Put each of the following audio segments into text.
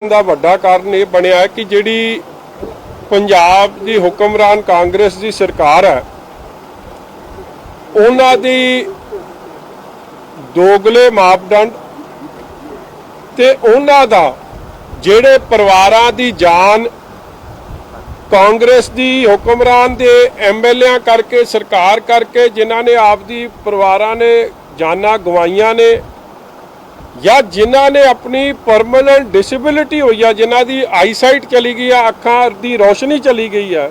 ਦਾ ਵੱਡਾ ਕਾਰਨ ਇਹ ਬਣਿਆ ਕਿ ਜਿਹੜੀ ਪੰਜਾਬ ਦੀ ਹੁਕਮਰਾਨ ਕਾਂਗਰਸ ਦੀ ਸਰਕਾਰ ਹੈ ਉਹਨਾਂ ਦੀ ਦੋਗਲੇ ਮਾਪਦੰਡ ਤੇ ਉਹਨਾਂ ਦਾ ਜਿਹੜੇ ਪਰਿਵਾਰਾਂ ਦੀ ਜਾਨ ਕਾਂਗਰਸ ਦੀ ਹੁਕਮਰਾਨ ਦੇ ਐਮਐਲਏਆਂ ਕਰਕੇ ਸਰਕਾਰ ਕਰਕੇ ਜਿਨ੍ਹਾਂ ਨੇ ਆਪਦੀ ਪਰਿਵਾਰਾਂ ਨੇ ਜਾਨਾਂ ਗਵਾਈਆਂ ਨੇ या जिन्होंने अपनी परमानेंट डिसेबिलिटी हुई है जिन्हों की आईसाइट चली गई है अखां की रोशनी चली गई है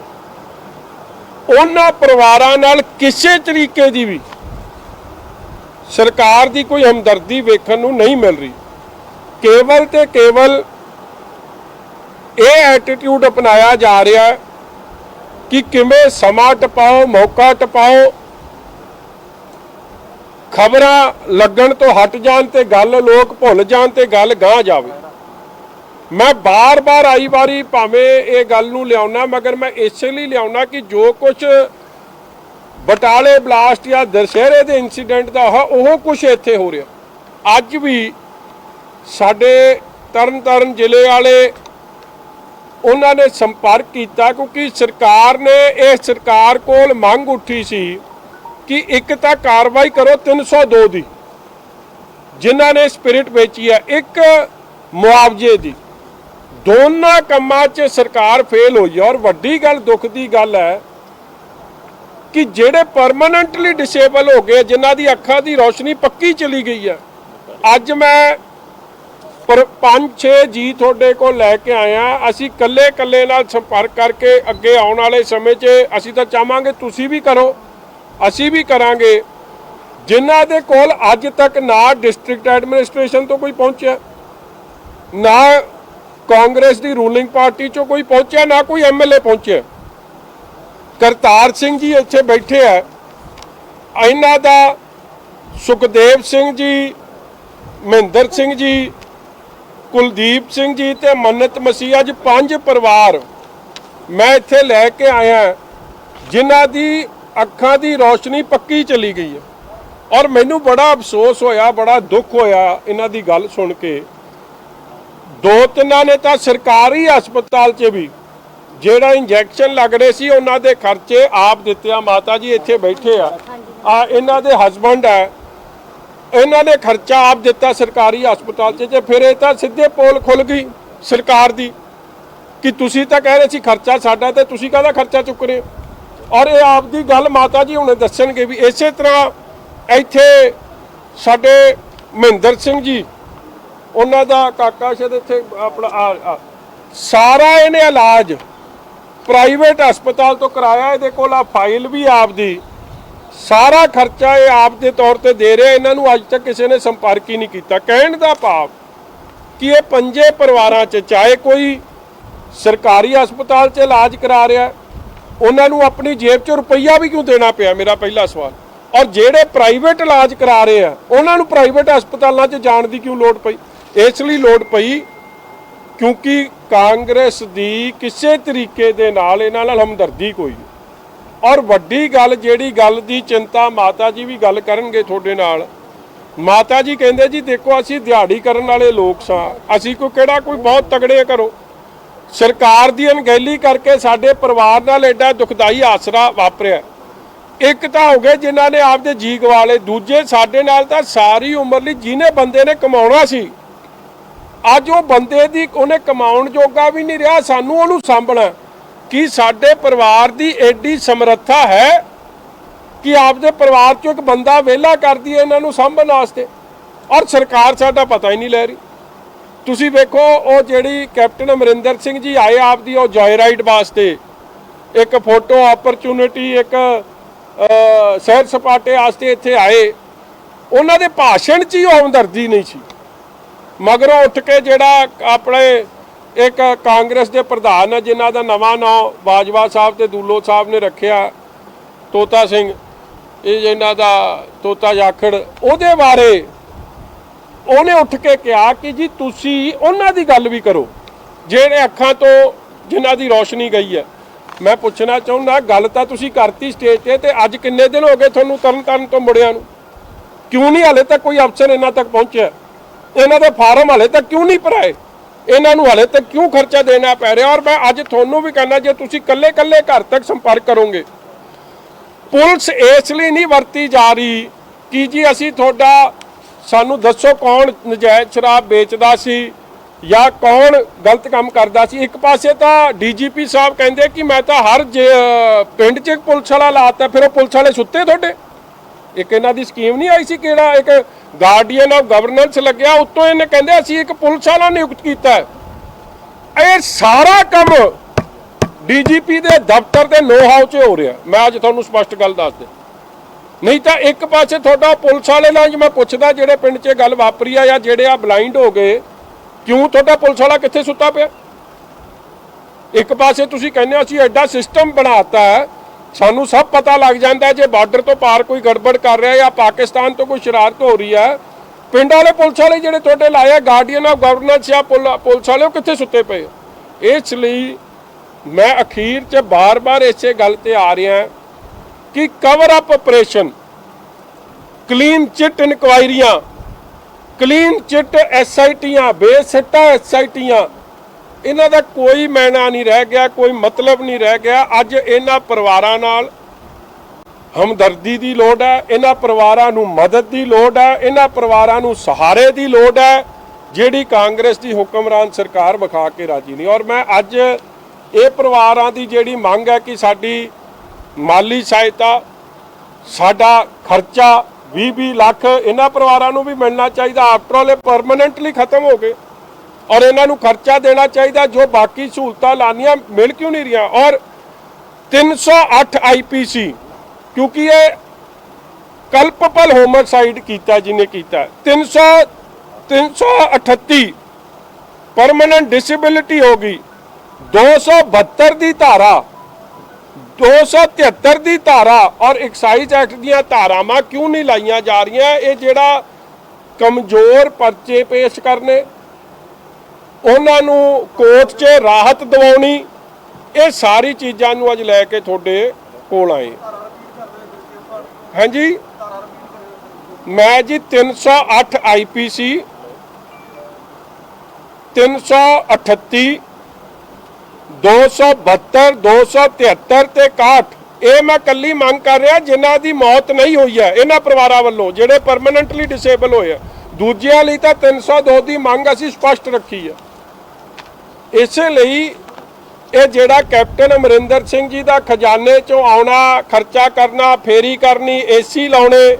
उन्होंने परिवारों नाल किसी तरीके की भी सरकार की कोई हमदर्दी वेखण नूं नहीं मिल रही। केवल ते केवल ये एटीट्यूड अपनाया जा रहा है कि किवें समा टपाओ मौका टपाओ खबरां लगन तो हट जान ते गल लोग भुल जान ते गल गांह जावे। मैं बार बार आई बारी भावें ये गल नूं लियाउणा मगर मैं इसलिए लियाउणा कि जो कुछ बटाले ब्लास्ट या दशहरे के इंसीडेंट का वो कुछ इत्थे हो रहा। अज भी साडे तरन तारण जिले वाले उन्होंने संपर्क किया क्योंकि सरकार ने इस सरकार कोल मंग उठी सी कि एक तो कार्रवाई करो 302 की जिन्हों ने स्पिरिट बेची है, एक मुआवजे की, दोनों कामों च सरकार फेल हुई है। और वड्डी गल दुख की गल है कि जेडे परमानेंटली डिसेबल हो गए जिन्हों की अखां की रोशनी पक्की चली गई है। अज मैं 5-6 जी थोड़े को लैके आया, असी कल्ले कल्ले नाल संपर्क करके अगे आने वाले समय च असी तो चाहांगे तुसी भी करो असी भी करांगे जिन्हां दे कोल अज तक ना डिस्ट्रिक्ट एडमिनिस्ट्रेशन तो कोई पहुंचा ना कांग्रेस की रूलिंग पार्टी चो कोई पहुंचा ना कोई एमएलए पहुंचा। करतार सिंह जी इत्थे बैठे है, इन्हां दा सुखदेव सिंह जी, महेंद्र सिंह जी, कुलदीप सिंह जी ते मन्नत मसीह अज 5 परिवार मैं इत्थे लैके आया जिन्हां दी अखां की रोशनी पक्की चली गई है। और मैनू बड़ा अफसोस होया, बड़ा दुख होया इन्हां दी गल सुन के। 2-3 ने तो सरकारी हस्पताल च भी जेड़ा इंजैक्शन लग रहे सी उन्हां दे खर्चे आप दिते आ। माता जी इत्थे बैठे आ इन्हां दे हसबैंड है, इन्हां ने खर्चा आप दिता सरकारी हस्पताल च। फिर ये तो सीधे पोल खुल गई सरकार दी कि तुसी तो कह रहे सी खर्चा साडा ते तुसी काहदा खर्चा चुक रहे हो। और ये आपकी गल माता जी हुणे दसणगे भी। इस तरह इत्थे साडे महेंद्र सिंह जी उन्हां दा काका शायद इत्थे अपना सारा इहने इलाज प्राइवेट हस्पताल तो कराया। इहदे कोल फाइल भी आपदी सारा खर्चा ये आप दे तौर ते दे रहे। इन्हां नूं अज तक किसी ने संपर्क ही नहीं किया। कहण दा भाव कि ये 5 परिवारां च चाहे कोई सरकारी हस्पताल च इलाज करा रहा है उन्होंने अपनी जेब चो रुपया भी क्यों देना पिया, मेरा पहला सवाल। और जेड़े प्राइवेट इलाज करा रहे हैं उन्होंने प्राइवेट हस्पतालों च जाने की क्यों लोड़ पई? इसलिए लोड़ पई क्योंकि कांग्रेस की किसी तरीके दे नाल इन्हां नाल हमदर्दी कोई। और वड्डी गल जेड़ी गल की चिंता माता जी भी गल करनगे थोड़े नाल। माता जी कहंदे जी देखो असी दिहाड़ी करन वाले लोग सां, असी कोई किहड़ा कोई बहुत तगड़े करो। सरकार की अनगैली करके साडे परिवार नाल एडा दुखदाई आसरा वापरिया। एक तो हो गए जिन्हों ने आपदे जी गवा लए, दूजे साडे नाल तां सारी उम्र लई जिन्हें बंदे ने कमाउणा सी अज वो बंदे दी उन्हें कमाउण जोगा भी नहीं रहा, सानू उहनूं सांभणा। कि साडे परिवार की एडी समर्था है कि आपदे परिवार चों एक बंदा वेला कर दिए इन्हां नूं सांभण वास्ते। और सरकार साडा पता ही नहीं लै रही। तुसी वेखो वो जिहड़ी कैप्टन अमरिंदर सिंह जी आए आपदी वो जॉय राइड वास्ते एक फोटो अपॉर्चुनिटी एक सैर सपाटे वास्ते इत्थे आए, उन्हां दे भाषण च ही हमदर्दी नहीं सी। मगरों उठ के जिहड़ा अपने एक कांग्रेस के प्रधान है जिन्हां दा नवां नाम बाजवा साहब ते दूलो साहब ने रखिया तोता सिंह, ये जिन्हां दा तोता जाखड़, उहदे बारे उन्हें उठ के कहा कि जी तुसी उन्हां दी गल भी करो जेड़े अखां तो जिन्हां दी रोशनी गई है। मैं पूछना चाहुंदा गल तां तुसी करती स्टेज ते अज किन्ने दिन हो गए तुहानूं तरन तारण तो मुड़िया नूं? क्यों नहीं हाले तक कोई अफसर इन्हां तक पहुंचा? इन्हां दे फार्म हाले तक क्यों नहीं भराए? ਇਹਨਾਂ ਨੂੰ ਹਲੇ ਤੱਕ ਕਿਉਂ ਖਰਚਾ ਦੇਣਾ ਪੈ ਰਿਹਾ। ਔਰ ਮੈਂ ਅੱਜ ਤੁਹਾਨੂੰ ਵੀ ਕਹਿੰਦਾ, ਜੇ ਤੁਸੀਂ ਕੱਲੇ ਕੱਲੇ ਘਰ ਤੱਕ ਸੰਪਰਕ ਕਰੋਗੇ, ਪੁਲਿਸ ਇਸ ਲਈ ਨਹੀਂ ਵਰਤੀ ਜਾ ਰਹੀ ਕਿ ਜੀ ਅਸੀਂ ਤੁਹਾਡਾ ਸਾਨੂੰ ਦੱਸੋ ਕੌਣ ਨਜਾਇਜ਼ ਸ਼ਰਾਬ ਵੇਚਦਾ ਸੀ ਜਾਂ ਕੌਣ ਗਲਤ ਕੰਮ ਕਰਦਾ ਸੀ। ਇੱਕ ਪਾਸੇ ਤਾਂ ਡੀਜੀਪੀ ਸਾਹਿਬ ਕਹਿੰਦੇ ਕਿ ਮੈਂ ਤਾਂ ਹਰ ਪਿੰਡ 'ਚ ਇੱਕ ਪੁਲਿਸ ਵਾਲਾ ਲਾਤਾ, ਫਿਰ ਉਹ ਪੁਲਿਸ ਵਾਲੇ ਸੁੱਤੇ ਤੁਹਾਡੇ। ਇੱਕ ਇਹਨਾਂ ਦੀ ਸਕੀਮ ਨਹੀਂ ਆਈ ਸੀ, ਕਿਹੜਾ ਇੱਕ ਗਾਰਡੀਅਨ ਆਫ ਗਵਰਨੈਂਸ ਲੱਗਿਆ, ਉੱਤੋਂ ਇਹਨੇ ਕਹਿੰਦੇ ਅਸੀਂ ਇੱਕ ਪੁਲਿਸ ਵਾਲਾ ਨਿਯੁਕਤ ਕੀਤਾ। ਇਹ ਸਾਰਾ ਕੰਮ ਡੀਜੀਪੀ ਦੇ ਦਫ਼ਤਰ ਦੇ ਨੋ ਹਾਊ 'ਚ ਹੋ ਰਿਹਾ। ਮੈਂ ਅੱਜ ਤੁਹਾਨੂੰ ਸਪਸ਼ਟ ਗੱਲ ਦੱਸ ਦਿਆਂ, ਨਹੀਂ ਤਾਂ ਇੱਕ ਪਾਸੇ ਤੁਹਾਡਾ ਪੁਲਿਸ ਵਾਲੇ ਨਾਲ ਮੈਂ ਪੁੱਛਦਾ ਜਿਹੜੇ ਪਿੰਡ 'ਚ ਗੱਲ ਵਾਪਰੀ ਆ ਜਾਂ ਜਿਹੜੇ ਆ ਬਲਾਈਂਡ ਹੋ ਗਏ, ਕਿਉਂ ਤੁਹਾਡਾ ਪੁਲਿਸ ਵਾਲਾ ਕਿੱਥੇ ਸੁੱਤਾ ਪਿਆ? ਇੱਕ ਪਾਸੇ ਤੁਸੀਂ ਕਹਿੰਦੇ ਅਸੀਂ ਐਡਾ ਸਿਸਟਮ ਬਣਾਤਾ, ਸਾਨੂੰ ਸਭ ਪਤਾ ਲੱਗ ਜਾਂਦਾ ਜੇ ਬਾਰਡਰ ਤੋਂ ਪਾਰ ਕੋਈ ਗੜਬੜ ਕਰ ਰਿਹਾ ਜਾਂ ਪਾਕਿਸਤਾਨ ਤੋਂ ਕੋਈ ਸ਼ਰਾਰਤ ਹੋ ਰਹੀ ਹੈ। ਪਿੰਡ ਵਾਲੇ ਪੁਲਿਸ ਵਾਲੇ ਜਿਹੜੇ ਤੁਹਾਡੇ ਲਾਏ ਗਾਰਡੀਅਨ ਆਫ ਗਵਰਨੈਂਸ ਜਾਂ ਪੁਲਿਸ ਵਾਲੇ, ਉਹ ਕਿੱਥੇ ਸੁੱਤੇ ਪਏ? ਇਸ ਲਈ ਮੈਂ ਅਖੀਰ 'ਚ ਬਾਰ-ਬਾਰ ਇਸੇ ਗੱਲ ਤੇ ਆ ਰਿਹਾ ਕਿ cover up operation, clean chit ਇਨਕੁਆਇਰੀਆਂ, ਕਲੀਨ ਚਿੱਟ SITਆਂ, ਬੇਸਿੱਟਾ SITਆਂ, ਇਹਨਾਂ ਦਾ ਕੋਈ ਮਾਇਨਾ ਨਹੀਂ ਰਹਿ ਗਿਆ, ਕੋਈ ਮਤਲਬ ਨਹੀਂ ਰਹਿ ਗਿਆ। ਅੱਜ ਇਹਨਾਂ ਪਰਿਵਾਰਾਂ ਨਾਲ ਹਮਦਰਦੀ ਦੀ ਲੋੜ ਹੈ, ਇਹਨਾਂ ਪਰਿਵਾਰਾਂ ਨੂੰ ਮਦਦ ਦੀ ਲੋੜ ਹੈ, ਇਹਨਾਂ ਪਰਿਵਾਰਾਂ ਨੂੰ ਸਹਾਰੇ ਦੀ ਲੋੜ ਹੈ, ਜਿਹੜੀ ਕਾਂਗਰਸ ਦੀ ਹੁਕਮਰਾਨ ਸਰਕਾਰ ਵਿਖਾ ਕੇ ਰਾਜੀ ਨਹੀਂ। ਔਰ ਮੈਂ ਅੱਜ ਇਹ ਪਰਿਵਾਰਾਂ ਦੀ ਜਿਹੜੀ ਮੰਗ ਹੈ ਕਿ ਸਾਡੀ ਮਾਲੀ ਸਹਾਇਤਾ, ਸਾਡਾ ਖਰਚਾ 20-20 ਲੱਖ ਇਹਨਾਂ ਪਰਿਵਾਰਾਂ ਨੂੰ ਵੀ ਮਿਲਣਾ ਚਾਹੀਦਾ। ਆਫਟਰ ਆਲ ਇਹ ਪਰਮਾਨੈਂਟਲੀ ਖਤਮ ਹੋ ਗਏ ਔਰ ਇਹਨਾਂ ਨੂੰ ਖਰਚਾ ਦੇਣਾ ਚਾਹੀਦਾ। ਜੋ ਬਾਕੀ ਸਹੂਲਤਾਂ ਲਾਣੀਆਂ ਮਿਲ ਕਿਉਂ ਨਹੀਂ ਰਹੀਆਂ? ਔਰ 308 IPC, ਕਿਉਂਕਿ ਇਹ ਕਲਪਪਲ ਹੋਮਿਸਾਈਡ ਕੀਤਾ ਜਿਹਨੇ ਕੀਤਾ, 338 ਪਰਮਾਨੈਂਟ ਡਿਸੇਬਿਲਿਟੀ ਹੋ ਗਈ, 272 ਦੀ ਧਾਰਾ, 273 ਦੀ ਧਾਰਾ ਔਰ ਐਕਸਾਈਜ਼ ਐਕਟ ਦੀਆਂ ਧਾਰਾਵਾਂ ਕਿਉਂ ਨਹੀਂ ਲਾਈਆਂ ਜਾ ਰਹੀਆਂ? ਇਹ ਜਿਹੜਾ ਕਮਜ਼ੋਰ ਪਰਚੇ ਪੇਸ਼ ਕਰਨੇ, ਉਹਨਾਂ ਨੂੰ ਕੋਰਟ 'ਚ ਰਾਹਤ ਦਿਵਾਉਣੀ, ਇਹ ਸਾਰੀ ਚੀਜ਼ਾਂ ਨੂੰ ਅੱਜ ਲੈ ਕੇ ਤੁਹਾਡੇ ਕੋਲ ਆਏ। ਹਾਂਜੀ, ਮੈਂ ਜੀ 308 IPC, 338, 272, 273 ਤੇ 61, ਇਹ ਮੈਂ ਕੱਲੀ ਮੰਗ ਕਰ ਰਿਹਾ ਜਿਨ੍ਹਾਂ ਦੀ ਮੌਤ ਨਹੀਂ ਹੋਈ ਹੈ ਇਹਨਾਂ ਪਰਿਵਾਰਾਂ ਵੱਲੋਂ, ਜਿਹੜੇ ਪਰਮਾਨੈਂਟਲੀ ਡਿਸੇਬਲ ਹੋਏ ਆ। ਦੂਜਿਆਂ ਲਈ ਤਾਂ 302 ਦੀ ਮੰਗ ਅਸੀਂ ਸਪਸ਼ਟ ਰੱਖੀ ਹੈ। ਇਸੇ ਲਈ ਇਹ ਜਿਹੜਾ ਕੈਪਟਨ ਅਮਰਿੰਦਰ ਸਿੰਘ ਜੀ ਦਾ ਖਜ਼ਾਨੇ 'ਚੋਂ ਆਉਣਾ, ਖਰਚਾ ਕਰਨਾ, ਫੇਰੀ ਕਰਨੀ, AC ਲਾਉਣੇ,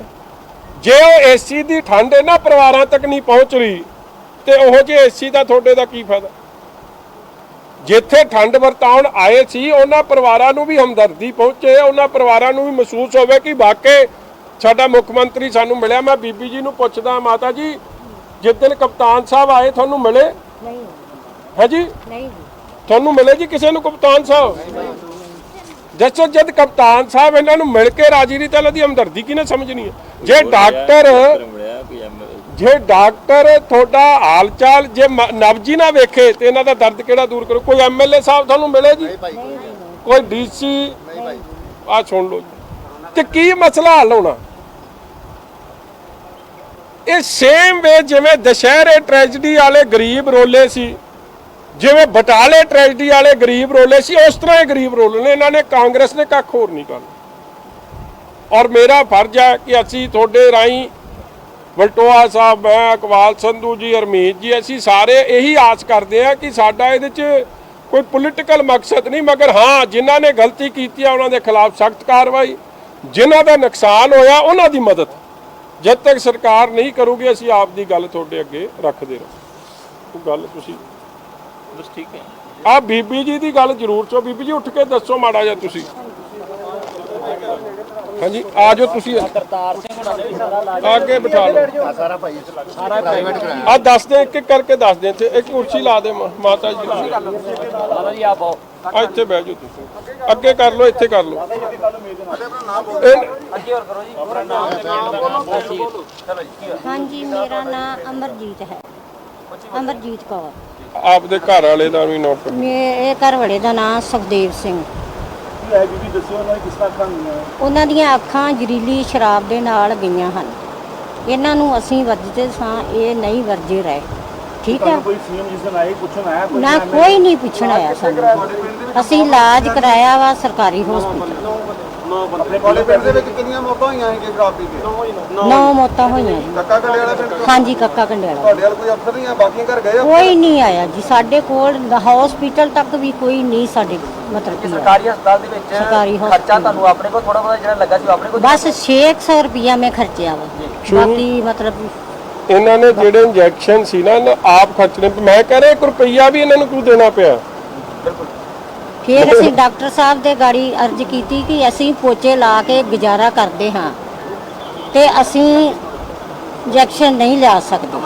ਜੇ ਉਹ AC ਦੀ ਠੰਡ ਇਹਨਾਂ ਪਰਿਵਾਰਾਂ ਤੱਕ ਨਹੀਂ ਪਹੁੰਚ ਰਹੀ ਤੇ ਉਹੋ ਜਿਹੇ AC ਦਾ ਤੁਹਾਡੇ ਦਾ ਕੀ ਫਾਇਦਾ? ਜਿੱਥੇ ਠੰਡ ਵਰਤਾਉਣ ਆਏ ਸੀ ਉਹਨਾਂ ਪਰਿਵਾਰਾਂ ਨੂੰ ਵੀ ਹਮਦਰਦੀ ਪਹੁੰਚੇ, ਉਹਨਾਂ ਪਰਿਵਾਰਾਂ ਨੂੰ ਵੀ ਮਹਿਸੂਸ ਹੋਵੇ ਕਿ ਵਾਕਈ ਸਾਡਾ ਮੁੱਖ ਮੰਤਰੀ ਸਾਨੂੰ ਮਿਲਿਆ। ਮੈਂ ਬੀਬੀ ਜੀ ਨੂੰ ਪੁੱਛਦਾ, ਮਾਤਾ ਜੀ ਜਿੱਦਣ ਕਪਤਾਨ ਸਾਹਿਬ ਆਏ ਤੁਹਾਨੂੰ ਮਿਲੇ? ਨਹੀਂ ਹੈ ਜੀ, ਨਹੀਂ ਤੁਹਾਨੂੰ ਮਿਲੇ ਜੀ ਕਿਸੇ ਨੂੰ ਕਪਤਾਨ ਸਾਹਿਬ? ਦੱਸੋ, ਜਦ ਕਪਤਾਨ ਸਾਹਿਬ ਇਹਨਾਂ ਨੂੰ ਮਿਲ ਕੇ ਰਾਜੀ ਨਹੀਂ ਤਾਂ ਇਹਨਾਂ ਦੀ ਹਮਦਰਦੀ ਕਿਹਨੇ ਸਮਝਣੀ ਹੈ? ਜੇ ਡਾਕਟਰ ਤੁਹਾਡਾ ਹਾਲ ਚਾਲ ਜੇ ਨਬਜੀ ਨਾ ਵੇਖੇ ਤੇ ਇਹਨਾਂ ਦਾ ਦਰਦ ਕਿਹੜਾ ਦੂਰ ਕਰੂ? ਕੋਈ MLA ਸਾਹਿਬ ਤੁਹਾਨੂੰ ਮਿਲੇ ਜੀ? ਕੋਈ DC? ਆ ਸੁਣ ਲਓ ਤੇ ਕੀ ਮਸਲਾ ਹੱਲ ਹੋਣਾ? ਇਹ ਸੇਮ ਵੇ ਜਿਵੇਂ ਦੁਸ਼ਹਿਰੇ ਟ੍ਰੈਜਡੀ ਵਾਲੇ ਗਰੀਬ ਰੋਲੇ ਸੀ, ਜਿਵੇਂ ਬਟਾਲੇ ਟ੍ਰੈਜਡੀ ਵਾਲੇ ਗਰੀਬ ਰੋਲੇ ਸੀ, ਉਸ ਤਰ੍ਹਾਂ ਇਹ ਗਰੀਬ ਰੋਲੇ ਨੇ। ਇਹਨਾਂ ਨੇ ਕਾਂਗਰਸ ਨੇ ਕੱਖ ਹੋਰ ਨਹੀਂ ਕਰਨਾ। ਔਰ ਮੇਰਾ ਫਰਜ਼ ਹੈ ਕਿ ਅਸੀਂ ਤੁਹਾਡੇ ਰਾਹੀਂ ਵਲਟੋਆ ਸਾਹਿਬ, ਮੈਂ, ਇਕਬਾਲ ਸੰਧੂ ਜੀ, ਹਰਮੀਤ ਜੀ, ਅਸੀਂ ਸਾਰੇ ਇਹੀ ਆਸ ਕਰਦੇ ਹਾਂ ਕਿ ਸਾਡਾ ਇਹਦੇ 'ਚ ਕੋਈ ਪੋਲੀਟੀਕਲ ਮਕਸਦ ਨਹੀਂ, ਮਗਰ ਹਾਂ ਜਿਨ੍ਹਾਂ ਨੇ ਗਲਤੀ ਕੀਤੀ ਆ ਉਹਨਾਂ ਦੇ ਖਿਲਾਫ ਸਖਤ ਕਾਰਵਾਈ, ਜਿਨ੍ਹਾਂ ਦਾ ਨੁਕਸਾਨ ਹੋਇਆ ਉਹਨਾਂ ਦੀ ਮਦਦ। ਜਦ ਤੱਕ ਸਰਕਾਰ ਨਹੀਂ ਕਰੂਗੀ ਅਸੀਂ ਆਪ ਦੀ ਗੱਲ ਤੁਹਾਡੇ ਅੱਗੇ ਰੱਖਦੇ ਰਹੋ। ਉਹ ਗੱਲ ਤੁਸੀਂ ਬਸ ਠੀਕ ਹੈ। ਆ ਬੀਬੀ ਜੀ ਦੀ ਗੱਲ ਜ਼ਰੂਰ ਚੋ, ਬੀਬੀ ਜੀ ਉੱਠ ਕੇ ਦੱਸੋ ਮਾੜਾ ਜਿਹਾ ਤੁਸੀਂ। ਹਾਂਜੀ ਆ ਜਾਓ ਤੁਸੀਂ, ਅੱਗੇ ਬਿਠਾ ਲਓ। ਸਾਰਾ ਭਾਈ ਆ ਦੱਸ ਦੇ, ਇੱਕ ਇੱਕ ਕਰਕੇ ਦੱਸ ਦੇ। ਇੱਥੇ ਇੱਕ ਕੁਰਸੀ ਲਾ ਦੇ ਮਾਤਾ ਜੀ, ਆ ਇੱਥੇ ਬਹਿ ਜਾਓ ਤੁਸੀਂ, ਅੱਗੇ ਕਰ ਲਓ, ਇੱਥੇ ਕਰ ਲਓ। ਹਾਂਜੀ, ਮੇਰਾ ਨਾਮ ਅਮਰਜੀਤ ਹੈ, ਅਮਰਜੀਤ ਕੌਰ। ਆਪਦੇ ਘਰ ਵਾਲੇ ਦਾ ਵੀ ਨਾਮ? ਮੇਰੇ ਘਰ ਵਾਲੇ ਦਾ ਨਾਮ ਸੁਖਦੇਵ ਸਿੰਘ। ਉਹਨਾਂ ਦੀਆਂ ਅੱਖਾਂ ਜ਼ਹਿਰੀਲੀ ਸ਼ਰਾਬ ਦੇ ਨਾਲ ਗਈਆਂ ਹਨ। ਇਹਨਾਂ ਨੂੰ ਅਸੀਂ ਵਰਜਦੇ ਸਾਂ, ਇਹ ਨਹੀਂ ਵਰਜੇ ਰਹੇ। ਠੀਕ ਹੈ ਕੋਈ ਸੀਐਮ ਜਿਸ ਦਿਨ ਆਏ ਪੁੱਛਣ ਆਇਆ ਕੋਈ ਨਾ ਕੋਈ ਨਹੀਂ ਪੁੱਛਣ ਆਇਆ ਸਾਨੂੰ। ਅਸੀਂ ਇਲਾਜ ਕਰਾਇਆ ਵਾ ਸਰਕਾਰੀ ਹਸਪੀਟਲ। ਆਪਣੇ ਕੋਲੇ ਪਿੰਡ ਦੇ ਵਿੱਚ ਕਿੰਨੀਆਂ ਮੌਤਾਂ ਹੋਈਆਂ ਕਿ ਸ਼ਰਾਬ ਪੀ ਕੇ 9 ਮੌਤਾਂ ਹੋਈਆਂ ਜੀ। ਕੱਕਾ ਕੰਡੇ ਵਾਲਾ ਪਿੰਡ ਹਾਂਜੀ ਕੱਕਾ ਕੰਡਿਆਲਾ। ਤੁਹਾਡੇ ਵਾਲ ਕੋਈ ਅਫਸਰ ਨਹੀਂ ਆ ਬਾਕੀਆਂ ਘਰ ਗਏ ਆ? ਕੋਈ ਨਹੀਂ ਆਇਆ ਜੀ ਸਾਡੇ ਕੋਲ, ਹਸਪੀਟਲ ਤੱਕ ਵੀ ਕੋਈ ਨਹੀਂ ਸਾਡੇ ਮਤਲਬ ਕਿ ਆਇਆ। ਸਰਕਾਰੀ ਹਸਪਤਾਲ ਦੇ ਵਿੱਚ ਸਰਕਾਰੀ ਖਰਚਾ ਹਸਪਤਾਲ ਤੁਹਾਨੂੰ ਆਪਣੇ ਕੋਲ ਥੋੜਾ ਬਹੁਤਾ ਜਿਹੜਾ ਲੱਗਾ ਸੀ ਉਹ ਆਪਣੇ ਕੋਲ ਬਸ 600 ਰੁਪਇਆ ਮੈਂ ਖਰਚਿਆ ਵਾ, ਬਾਕੀ ਮਤਲਬ ਇਹਨਾਂ ਨੇ ਜਿਹੜੇ ਇੰਜੈਕਸ਼ਨ ਸੀ ਨਾ ਇਹਨਾਂ ਆਪ ਖਰਚਣੇ, ਮੈਂ ਕਹਿ ਰਿਹਾ 1 ਰੁਪਈਆ ਵੀ ਇਹਨਾਂ ਨੂੰ ਕਿਉਂ ਦੇਣਾ ਪਿਆ। ਫਿਰ ਅਸੀਂ ਡਾਕਟਰ ਸਾਹਿਬ ਦੇ ਗਾੜੀ ਅਰਜ਼ ਕੀਤੀ ਕਿ ਅਸੀਂ ਪੋਚੇ ਲਾ ਕੇ ਗੁਜ਼ਾਰਾ ਕਰਦੇ ਹਾਂ ਤੇ ਅਸੀਂ ਇੰਜੈਕਸ਼ਨ ਨਹੀਂ ਲਿਆ ਸਕਦੇ,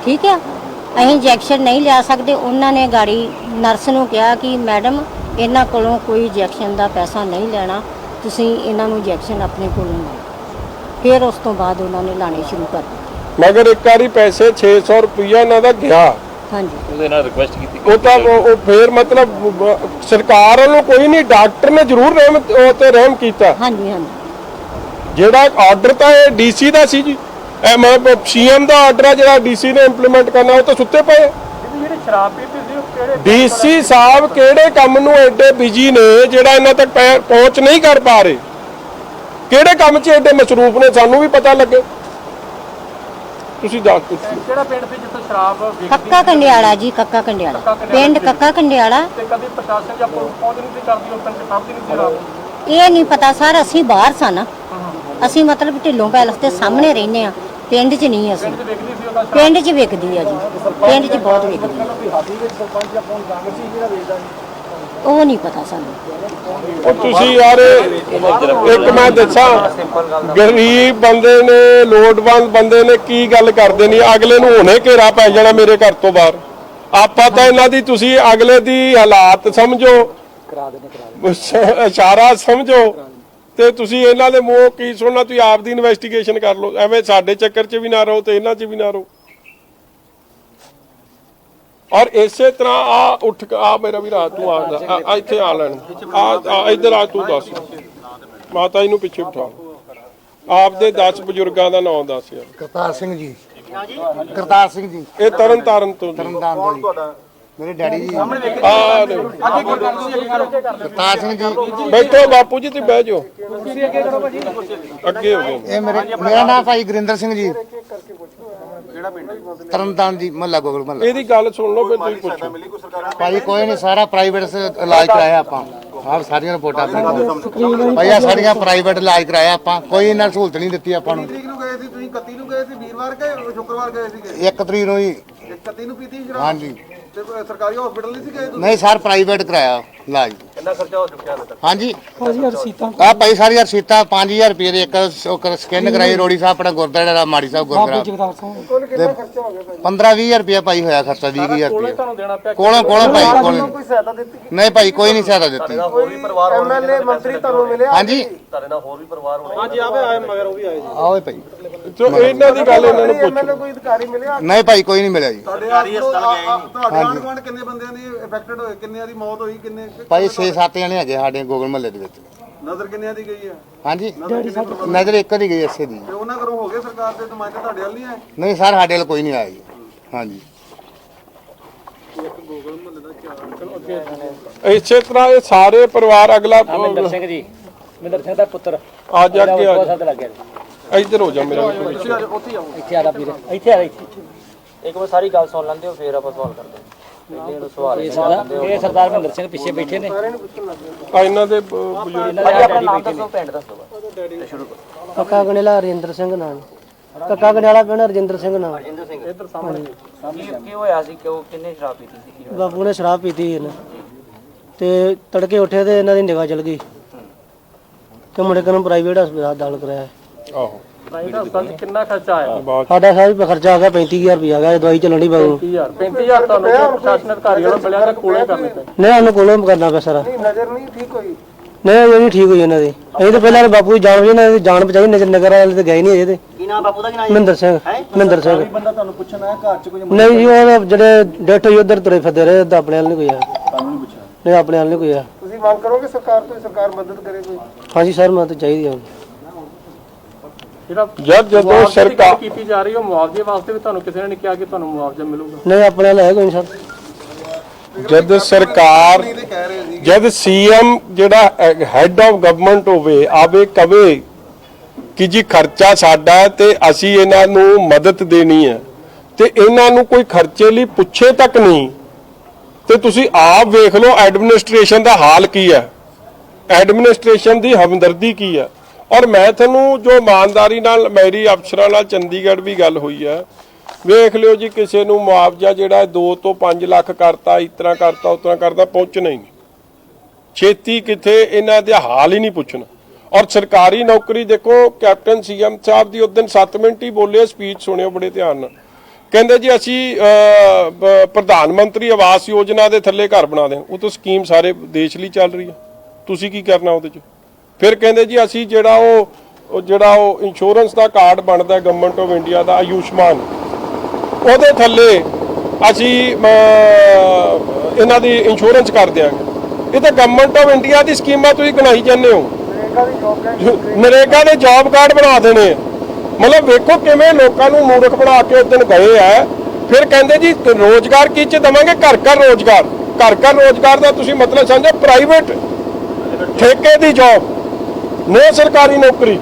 ਠੀਕ ਹੈ। ਅਸੀਂ ਇੰਜੈਕਸ਼ਨ ਨਹੀਂ ਲਿਆ ਸਕਦੇ। ਉਹਨਾਂ ਨੇ ਗਾੜੀ ਨਰਸ ਨੂੰ ਕਿਹਾ ਕਿ ਮੈਡਮ ਇਹਨਾਂ ਕੋਲੋਂ ਕੋਈ ਇੰਜੈਕਸ਼ਨ ਦਾ ਪੈਸਾ ਨਹੀਂ ਲੈਣਾ, ਤੁਸੀਂ ਇਹਨਾਂ ਨੂੰ ਇੰਜੈਕਸ਼ਨ ਆਪਣੇ ਕੋਲੋਂ ਲਓ। ਫਿਰ ਉਸ ਤੋਂ ਬਾਅਦ ਉਹਨਾਂ ਨੇ ਲਾਣੇ ਸ਼ੁਰੂ ਕਰ ਦਿੱਤੇ। ਮਗਰ ਇੱਕ ਵਾਰੀ ਪੈਸੇ 600 ਰੁਪਈਆ ਇਹਨਾਂ ਦਾ ਗਿਆ, ਹਾਂਜੀ ਉਹਦੇ ਨਾਲ ਰਿਕੁਐਸਟ ਕੀਤੀ ਉਹ ਤਾਂ ਉਹ ਫੇਰ ਮਤਲਬ ਸਰਕਾਰ ਵੱਲੋਂ ਕੋਈ ਨਹੀਂ, ਡਾਕਟਰ ਨੇ ਜ਼ਰੂਰ ਉਹ ਤੇ ਰਹਿਮ ਕੀਤਾ। ਹਾਂਜੀ ਹਾਂਜੀ ਜਿਹੜਾ ਆਰਡਰ ਤਾਂ ਇਹ ਡੀਸੀ ਦਾ ਸੀ ਜੀ, ਸੀਐਮ ਦਾ ਆਰਡਰ ਆ ਜਿਹੜਾ ਡੀਸੀ ਨੇ ਇੰਪਲੀਮੈਂਟ ਕਰਨਾ, ਉਹ ਤਾਂ ਸੁੱਤੇ ਪਏ। ਜਿਹੜੇ ਸ਼ਰਾਬ ਪੀਤੀ ਸੀ ਉਹ ਕਿਹੜੇ ਡੀਸੀ ਸਾਹਿਬ ਕਿਹੜੇ ਕੰਮ ਨੂੰ ਐਡੇ ਬਿਜੀ ਨੇ ਜਿਹੜਾ ਇਹਨਾਂ ਤੱਕ ਪਹੁੰਚ ਨਹੀਂ ਕਰ ਪਾ ਰਹੇ? ਕਿਹੜੇ ਕੰਮ 'ਚ ਐਡੇ ਮਸਰੂਫ ਨੇ, ਸਾਨੂੰ ਵੀ ਪਤਾ ਲੱਗੇ। ਤੁਸੀਂ ਦੱਸ ਦਿਓ ਕਿਹੜਾ ਪਿੰਡ ਸੀ ਜਿੱਥੇ ਸ਼ਰਾਬ ਵਿਕਦੀ ਕੱਕਾ ਕੰਡਿਆਲਾ ਜੀ, ਕੱਕਾ ਕੰਡਿਆਲਾ ਪਿੰਡ ਕੱਕਾ ਕੰਡਿਆਲਾ। ਤੇ ਕਦੀ ਪ੍ਰਸ਼ਾਸਨ ਜਾਂ ਪੁਲਿਸ ਪਹੁੰਚ ਨਹੀਂ ਸੀ ਕਰਦੀ, ਉਹ ਪਿੰਡ ਸਾਹਮਣੇ ਨਹੀਂ ਸੀ ਸ਼ਰਾਬ? ਇਹ ਨਹੀਂ ਪਤਾ ਸਰ, ਅਸੀਂ ਬਾਹਰ ਸਨ, ਅਸੀਂ ਮਤਲਬ ਢਿੱਲੋਂ ਪੈਲਸ ਦੇ ਸਾਹਮਣੇ ਰਹਿੰਦੇ ਆ, ਪਿੰਡ 'ਚ ਨਹੀਂ ਅਸੀਂ। ਵਿਕਦੀ ਸੀ ਉਹਦਾ ਪਿੰਡ 'ਚ ਵਿਕਦੀ ਆ ਜੀ, ਪਿੰਡ 'ਚ ਬਹੁਤ ਵਿਕਦੀ ਆ। ਹਾਦੀ ਵਿੱਚ ਸਰਪੰਚ ਜਾਂ ਕੌਣ ਕਾਂਗਰਸ ਸੀ ਜਿਹੜਾ ਵੇਚਦਾ ਸੀ? ਉਹ ਨਹੀਂ ਪਤਾ ਸਾਨੂੰ। ਉਹ ਤੁਸੀਂ ਯਾਰ ਇੱਕ ਮੈਂ ਦੱਸਾਂ, ਗਰੀਬ ਬੰਦੇ ਨੇ, ਲੋੜਵੰਦ ਬੰਦੇ ਨੇ ਕੀ ਗੱਲ ਕਰਦੇ ਨਹੀਂ, ਅਗਲੇ ਨੂੰ ਹੁਣੇ ਘੇਰਾ ਪੈ ਜਾਣਾ ਮੇਰੇ ਘਰ ਤੋਂ ਬਾਹਰ। ਆਪਾਂ ਤਾਂ ਇਹਨਾਂ ਦੀ, ਤੁਸੀਂ ਅਗਲੇ ਦੀ ਹਾਲਾਤ ਸਮਝੋ, ਇਸ਼ਾਰਾ ਸਮਝੋ, ਤੇ ਤੁਸੀਂ ਇਹਨਾਂ ਦੇ ਮੂੰਹ ਕੀ ਸੁਣਨਾ, ਤੁਸੀਂ ਆਪ ਦੀ ਇਨਵੈਸਟੀਗੇਸ਼ਨ ਕਰ ਲਓ। ਐਵੇਂ ਸਾਡੇ ਚੱਕਰ 'ਚ ਵੀ ਨਾ ਰਹੋ ਤੇ ਇਹਨਾਂ 'ਚ ਵੀ ਨਾ ਰਹੋ। ਔਰ ਇਸੇ ਤਰ੍ਹਾਂ ਉੱਠ ਆ ਮੇਰਾ ਵੀ ਰਾਤ ਨੂੰ ਆ ਇੱਥੇ ਆ ਲੈਣ, ਆ ਇੱਧਰ ਆ, ਤੂੰ ਦੱਸ ਮਾਤਾ ਜੀ ਨੂੰ ਪਿੱਛੇ ਬਿਠਾ, ਆਪਦੇ 10 ਬਜ਼ੁਰਗਾਂ ਦਾ ਨਾਮ ਦੱਸ ਯਾਰ। ਕਰਤਾਰ ਸਿੰਘ ਜੀ। ਕਰਤਾਰ ਸਿੰਘ ਜੀ, ਇਹ ਤਰਨ ਤਾਰਨ ਤੋਂ ਜੀ। ਤਰਨਤਾਰਨ ਤੋਂ ਜੀ। ਮੇਰੇ ਡੈਡੀ ਜੀ ਆ ਨੇ ਕਰਤਾਰ ਸਿੰਘ ਜੀ। ਬੈਠੋ ਬਾਪੂ ਜੀ, ਤੁਸੀਂ ਬਹਿ ਜਾਓ, ਅੱਗੇ ਹੋ ਗਏ। ਇਹ ਮੇਰਾ ਨਾਮ ਭਾਈ ਗੁਰਿੰਦਰ ਸਿੰਘ ਜੀ। ਤਰਨਤਾਰਨ ਜੀ, ਮਹੱਲਾ ਗੋਗਲ ਮਹੱਲਾ। ਇਹਦੀ ਗੱਲ ਸੁਣ ਲਓ, ਫਿਰ ਤੁਸੀਂ ਪੁੱਛੋ। ਭਾਈ ਕੋਈ ਨਹੀਂ, ਸਾਰਾ ਪ੍ਰਾਈਵੇਟ ਇਲਾਜ ਕਰਾਇਆ ਆਪਾਂ। ਆਹ ਸਾਰੀਆਂ ਰਿਪੋਰਟਾਂ ਆਪਣੇ ਭਾਈ, ਆ ਸਾਰੀਆਂ ਪ੍ਰਾਈਵੇਟ ਇਲਾਜ ਕਰਾਇਆ ਆਪਾਂ, ਕੋਈ ਇਹਨਾਂ ਸਹੂਲਤ ਨਹੀਂ ਦਿੱਤੀ ਆਪਾਂ ਨੂੰ। ਤਰੀਕ ਨੂੰ ਗਏ ਸੀ ਤੁਸੀਂ? 31 ਨੂੰ ਗਏ ਸੀ, ਵੀਰਵਾਰ ਗਏ, ਸ਼ੁੱਕਰਵਾਰ ਗਏ ਸੀਗੇ? 1 ਤਰੀਕ ਨੂੰ ਜੀ। 31 ਨੂੰ ਪੀਤੀ ਸ਼ਰਾਬ? ਹਾਂਜੀ। ਤੇ ਸਰਕਾਰੀ ਹਸਪੀਟਲ ਨਹੀਂ ਸੀ ਗਏ ਤੁਸੀਂ? ਨਹੀਂ ਸਰ, ਪ੍ਰਾਈਵੇਟ ਕਰਾਇਆ ਇਲਾਜ। ਕਿੰਨਾ ਖਰਚਾ ਹੋ ਚੁੱਕਿਆ ਹਾਲੇ ਤੱਕ? ਹਾਂਜੀ ਆ ਭਾਈ ਸਾਰੀਆਂ ਰਸੀਤਾਂ 5000 ਰੁਪਏ ਦੇ, ਇੱਕ ਸਕਿਨ ਕਰਾਈ ਰੋੜੀ ਸਾਹਿਬ ਆਪਣਾ ਗੁਰਦੁਆਰਾ ਦਾ, ਮਾੜੀ ਸਾਹਿਬ ਗੁਰਦੁਆਰਾ। ਕੁੱਲ ਕਿੰਨਾ ਖਰਚਾ ਹੋ ਗਿਆ ਭਾਈ? 15-20 ਰੁਪਏ ਭਾਈ ਹੋਇਆ ਖਰਚਾ, 20000 ਰੁਪਏ ਤੁਹਾਨੂੰ ਦੇਣਾ ਪਿਆ? ਕੋਲੋਂ ਭਾਈ ਕੋਲੋਂ। ਕੋਈ ਸਹਾਇਤਾ ਦਿੱਤੀ? ਨਹੀਂ ਭਾਈ ਕੋਈ ਨਹੀਂ ਸਹਾਇਤਾ ਦਿੱਤੀ। ਤੁਹਾਡੇ ਨਾਲ ਹੋਰ ਵੀ ਪਰਿਵਾਰ ਹੋਣਗੇ? ਐਮਐਲਏ ਮੰਤਰੀ ਤੁਹਾਨੂੰ ਮਿਲਿਆ? ਹਾਂਜੀ ਤੁਹਾਡੇ ਨਾਲ ਹੋਰ ਵੀ ਪਰਿਵਾਰ ਹੋਣਗੇ? ਹਾਂਜੀ ਆਏ ਮਗਰ ਉਹ ਵੀ ਆਏ ਜੀ। ਆਓਏ ਭਾਈ। ਤੇ ਇਹਨਾਂ ਦੀ ਗੱਲ ਇਹਨਾਂ ਨੂੰ ਪੁੱਛੋ। ਐਮਐਲਏ ਕੋਈ ਅਧਿਕਾਰੀ ਮਿਲਿਆ? ਨਹੀਂ ਭਾਈ ਕੋਈ ਨਹੀਂ ਮਿਲਿਆ ਜੀ। ਤੁਹਾਡੇ ਆਂਢ ਗੁਆਂਢ ਕਿੰਨੇ ਬੰਦਿਆਂ ਦੀ ਇਫੈਕਟਡ ਹੋਏ, ਕਿੰਨਿਆਂ ਦੀ ਮੌਤ ਹੋਈ, ਕਿੰਨੇ ਭਾਈ 6-7 ਜਣੇ ਹੈਗੇ ਸਾਡੇ ਗੋਗਲ ਮਹੱਲੇ ਦੇ ਵਿੱਚ। ਨਜ਼ਰ ਕਿੰਨਿਆਂ ਦੀ ਗਈ ਹੈ? ਹਾਂਜੀ ਨਜ਼ਰ ਇੱਕ ਦੀ ਗਈ ਇਸੇ ਦੀ। ਤੇ ਉਹਨਾਂ ਘਰੋਂ ਹੋ ਗਏ ਸਰਕਾਰ ਦੇ ਨੁਮਾਇੰਦੇ, ਤੁਹਾਡੇ ਵੱਲ ਨਹੀਂ ਆਏ? ਨਹੀਂ ਸਰ ਸਾਡੇ ਵੱਲ ਕੋਈ ਨਹੀਂ ਆਇਆ ਜੀ। ਹਾਂਜੀ ਇਸੇ ਤਰ੍ਹਾਂ ਇਹ ਸਾਰੇ ਪਰਿਵਾਰ ਅਗਲਾ ਮਹਿੰਦਰ ਸਿੰਘ ਜੀ, ਮਹਿੰਦਰ ਸਿੰਘ ਦਾ ਪੁੱਤਰ ਆ ਜਾ ਕੇ ਆ ਸਾਹਿਬ ਲੱਗ ਗਿਆ ਜਾ। ਇੱਧਰ ਹੋ ਜਾ ਮੇਰਾ ਵੀ ਪਿੱਛੇ। ਇੱਥੇ ਆ ਵੀਰ, ਇੱਥੇ ਆ ਇੱਥੇ। ਇੱਕ ਵਾਰ ਸਾਰੀ ਗੱਲ ਸੁਣ ਲੈਂਦੇ ਹੋ ਫਿਰ ਆਪਾਂ ਸਵਾਲ ਕਰਦੇ ਹਾਂ। ਪਹਿਲੇ ਨੂੰ ਸਵਾਲ ਇਹ ਸਰਦਾਰ ਮਹਿੰਦਰ ਸਿੰਘ ਪਿੱਛੇ ਬੈਠੇ ਨੇ। ਆ ਇਹਨਾਂ ਦੇ ਬਜ਼ੁਰਗ ਭਾਜੀ ਆਪਣਾ ਨਾਮ ਦੱਸੋ, ਪਿੰਡ ਦੱਸੋ ਬਸ। ਸ਼ੁਰੂ ਕਰੋ। ਕੱਕਾ ਗਣੇਲਾ ਰਜਿੰਦਰ ਸਿੰਘ ਨਾਮ। ਕੱਕਾ ਗਣੇਲਾ ਪਿੰਡ ਰਜਿੰਦਰ ਸਿੰਘ ਨਾਮ। ਰਾਜਿੰਦਰ ਸਿੰਘ ਕੀ ਹੋਇਆ ਸੀ, ਕਿਉਂ ਕਿੰਨੇ ਸ਼ਰਾਬ ਪੀਤੀ ਸੀ, ਕੀ ਹੋਇਆ? ਬਾਪੂ ਨੇ ਸ਼ਰਾਬ ਪੀਤੀ ਇਹਨੇ ਤੇ ਤੜਕੇ ਉੱਠੇ ਤੇ ਇਹਨਾਂ ਦੀ ਨਿਗਾਹ ਚਲ ਗਈ ਤੇ ਮੁੰਡੇ ਨੂੰ ਪ੍ਰਾਈਵੇਟ ਹਸਪਤਾਲ ਦਾਖਲ ਕਰਾਇਆ। ਆਹੋ ਪ੍ਰਾਈਵੇਟ ਹਸਪਤਾਲ ਕਿੰਨਾ ਖਰਚਾ ਆਇਆ? ਸਾਡਾ ਸਾਰਾ ਖਰਚਾ ਆ ਗਿਆ 35000 ਰੁਪਇਆ ਆ ਗਿਆ। ਦਵਾਈ ਚੱਲਣ ਦੀ ਬਾਬੂ 35000 ਤੁਹਾਨੂੰ ਪ੍ਰਸ਼ਾਸਨ ਅਧਿਕਾਰੀ ਵੱਲੋਂ ਮਿਲਿਆ ਤਾਂ ਕੋਲੇ ਕਰਨੇ ਪਏ? ਨਹੀਂ ਉਹਨੂੰ ਕੋਲੋਂ ਕਰਨਾ ਪਿਆ ਸਾਰਾ। ਨਜ਼ਰ ਨਹੀਂ ਠੀਕ ਹੋਈ? ਨਹੀਂ ਇਹ ਨਹੀਂ ਠੀਕ ਹੋਈ ਇਹਨਾਂ ਦੀ। ਅਸੀਂ ਤਾਂ ਪਹਿਲਾਂ ਬਾਪੂ ਦੀ ਜਾਨ ਇਹਨਾਂ ਦੀ ਜਾਨ ਬਚਾਈ, ਨਗਰ ਵਾਲੇ ਤੇ ਗਏ ਨਹੀਂ ਅਜੇ ਤੇ। ਕੀ ਨਾਮ ਬਾਪੂ ਦਾ? ਕੀ ਨਾਮ? ਮਹਿੰਦਰ ਸਿੰਘ। ਮਹਿੰਦਰ ਸਿੰਘ ਬੰਦਾ ਤੁਹਾਨੂੰ ਪੁੱਛਣ ਆਇਆ ਘਰ 'ਚ ਕੋਈ? ਨਹੀਂ ਜੀ, ਉਹ ਜਿਹੜੇ ਡੈਥ ਹੋਈ ਉਧਰ ਤੁਰੇ ਫਿਰਦੇ ਰਹੇ ਤਾਂ ਆਪਣੇ ਵਾਲ ਨਹੀਂ ਕੋਈ ਆ। ਨਹੀਂ ਆਪਣੇ ਵਾਲ ਨਹੀਂ ਕੋਈ ਆ। ਤੁਸੀਂ ਮੰਗ ਕਰੋਗੇ ਸਰਕਾਰ ਤੋਂ, ਸਰਕਾਰ ਮਦਦ ਕਰੇ ਕੋਈ? ਹਾਂਜੀ ਸਰ ਮਦਦ ਚਾਹੀਦੀ ਆ। ਜਦ ਜਦੋਂ ਸਰਕਾਰ ਕੀਤੀ ਜਾ ਰਹੀ ਹੈ ਮੁਆਵਜ਼ੇ ਵਾਸਤੇ ਵੀ ਤੁਹਾਨੂੰ ਕਿਸੇ ਨੇ ਨਹੀਂ ਕਿਹਾ ਕਿ ਤੁਹਾਨੂੰ ਮੁਆਵਜ਼ਾ ਮਿਲੂਗਾ? ਨਹੀਂ ਆਪਣੇ ਲੈ ਕੋਈ ਸਰ। ਜਦ ਸਰਕਾਰ ਜਦ ਸੀਐਮ ਜਿਹੜਾ ਹੈਡ ਆਫ ਗਵਰਨਮੈਂਟ ਹੋਵੇ ਆਵੇ ਕਵੇ ਕਿ ਜੀ ਖਰਚਾ ਸਾਡਾ ਤੇ ਅਸੀਂ ਇਹਨਾਂ ਨੂੰ ਮਦਦ ਦੇਣੀ ਹੈ ਤੇ ਇਹਨਾਂ ਨੂੰ ਕੋਈ ਖਰਚੇ ਲਈ ਪੁੱਛੇ ਤੱਕ ਨਹੀਂ, ਤੇ ਤੁਸੀਂ ਆਪ ਵੇਖ ਲਓ ਐਡਮਿਨਿਸਟ੍ਰੇਸ਼ਨ ਦਾ ਹਾਲ ਕੀ ਹੈ, ਐਡਮਿਨਿਸਟ੍ਰੇਸ਼ਨ ਦੀ ਹਮਦਰਦੀ ਕੀ ਹੈ। ਔਰ ਮੈਂ ਤੁਹਾਨੂੰ ਜੋ ਇਮਾਨਦਾਰੀ ਨਾਲ ਮੇਰੀ ਅਫਸਰਾਂ ਨਾਲ ਚੰਡੀਗੜ੍ਹ ਵੀ ਗੱਲ ਹੋਈ ਹੈ, ਵੇਖ ਲਿਓ ਜੀ ਕਿਸੇ ਨੂੰ ਮੁਆਵਜ਼ਾ ਜਿਹੜਾ 2 ਤੋਂ 5 ਲੱਖ ਕਰਤਾ, ਇਸ ਤਰ੍ਹਾਂ ਕਰਤਾ, ਉਸ ਤਰ੍ਹਾਂ ਕਰਤਾ, ਪਹੁੰਚਣਾ ਹੀ ਨਹੀਂ ਛੇਤੀ ਕਿਥੇ, ਇਹਨਾਂ ਦੇ ਹਾਲ ਹੀ ਨਹੀਂ ਪੁੱਛਣਾ। ਔਰ ਸਰਕਾਰੀ ਨੌਕਰੀ ਦੇਖੋ, ਕੈਪਟਨ ਸੀਐਮ ਸਾਹਿਬ ਦੀ ਉਸ ਦਿਨ 7 ਮਿੰਟ ਹੀ ਬੋਲੇ, ਸਪੀਚ ਸੁਣਿਓ ਬੜੇ ਧਿਆਨ ਨਾਲ, ਕਹਿੰਦੇ ਜੀ ਅਸੀਂ ਪ੍ਰਧਾਨ ਮੰਤਰੀ ਆਵਾਸ ਯੋਜਨਾ ਦੇ ਥੱਲੇ ਘਰ ਬਣਾ ਦੇਂ, ਉਹ ਤਾਂ ਸਕੀਮ ਸਾਰੇ ਦੇਸ਼ ਲਈ ਚੱਲ ਰਹੀ ਹੈ, ਤੁਸੀਂ ਕੀ ਕਰਨਾ ਉਹਦੇ 'ਚ। ਫਿਰ ਕਹਿੰਦੇ ਜੀ ਅਸੀਂ ਜਿਹੜਾ ਉਹ ਇੰਸ਼ੋਰੈਂਸ ਦਾ ਕਾਰਡ ਬਣਦਾ ਗਵਰਨਮੈਂਟ ਆਫ ਇੰਡੀਆ ਦਾ ਆਯੁਸ਼ਮਾਨ, ਉਹਦੇ ਥੱਲੇ ਅਸੀਂ ਇਹਨਾਂ ਦੀ ਇੰਸ਼ੋਰੈਂਸ ਕਰ ਦਿਆਂਗੇ। ਇਹ ਤਾਂ ਗਵਰਨਮੈਂਟ ਆਫ ਇੰਡੀਆ ਦੀ ਸਕੀਮਾਂ ਤੁਸੀਂ ਗਣਾਈ ਜਾਂਦੇ ਹੋ, ਨਰੇਗਾ ਦੇ ਜੌਬ ਕਾਰਡ ਬਣਾ ਦੇਣੇ। ਮਤਲਬ ਵੇਖੋ ਕਿਵੇਂ ਲੋਕਾਂ ਨੂੰ ਮੂਰਖ ਬਣਾ ਕੇ ਉਸ ਦਿਨ ਗਏ ਆ। ਫਿਰ ਕਹਿੰਦੇ ਜੀ ਰੋਜ਼ਗਾਰ ਕੀ ਚ ਦੇਵਾਂਗੇ, ਘਰ ਘਰ ਰੋਜ਼ਗਾਰ। ਘਰ ਘਰ ਰੋਜ਼ਗਾਰ ਦਾ ਤੁਸੀਂ ਮਤਲਬ ਸਮਝੋ ਪ੍ਰਾਈਵੇਟ ਠੇਕੇ ਦੀ ਜੌਬ, ਨਹੀਂ ਸਰਕਾਰੀ ਨੌਕਰੀ,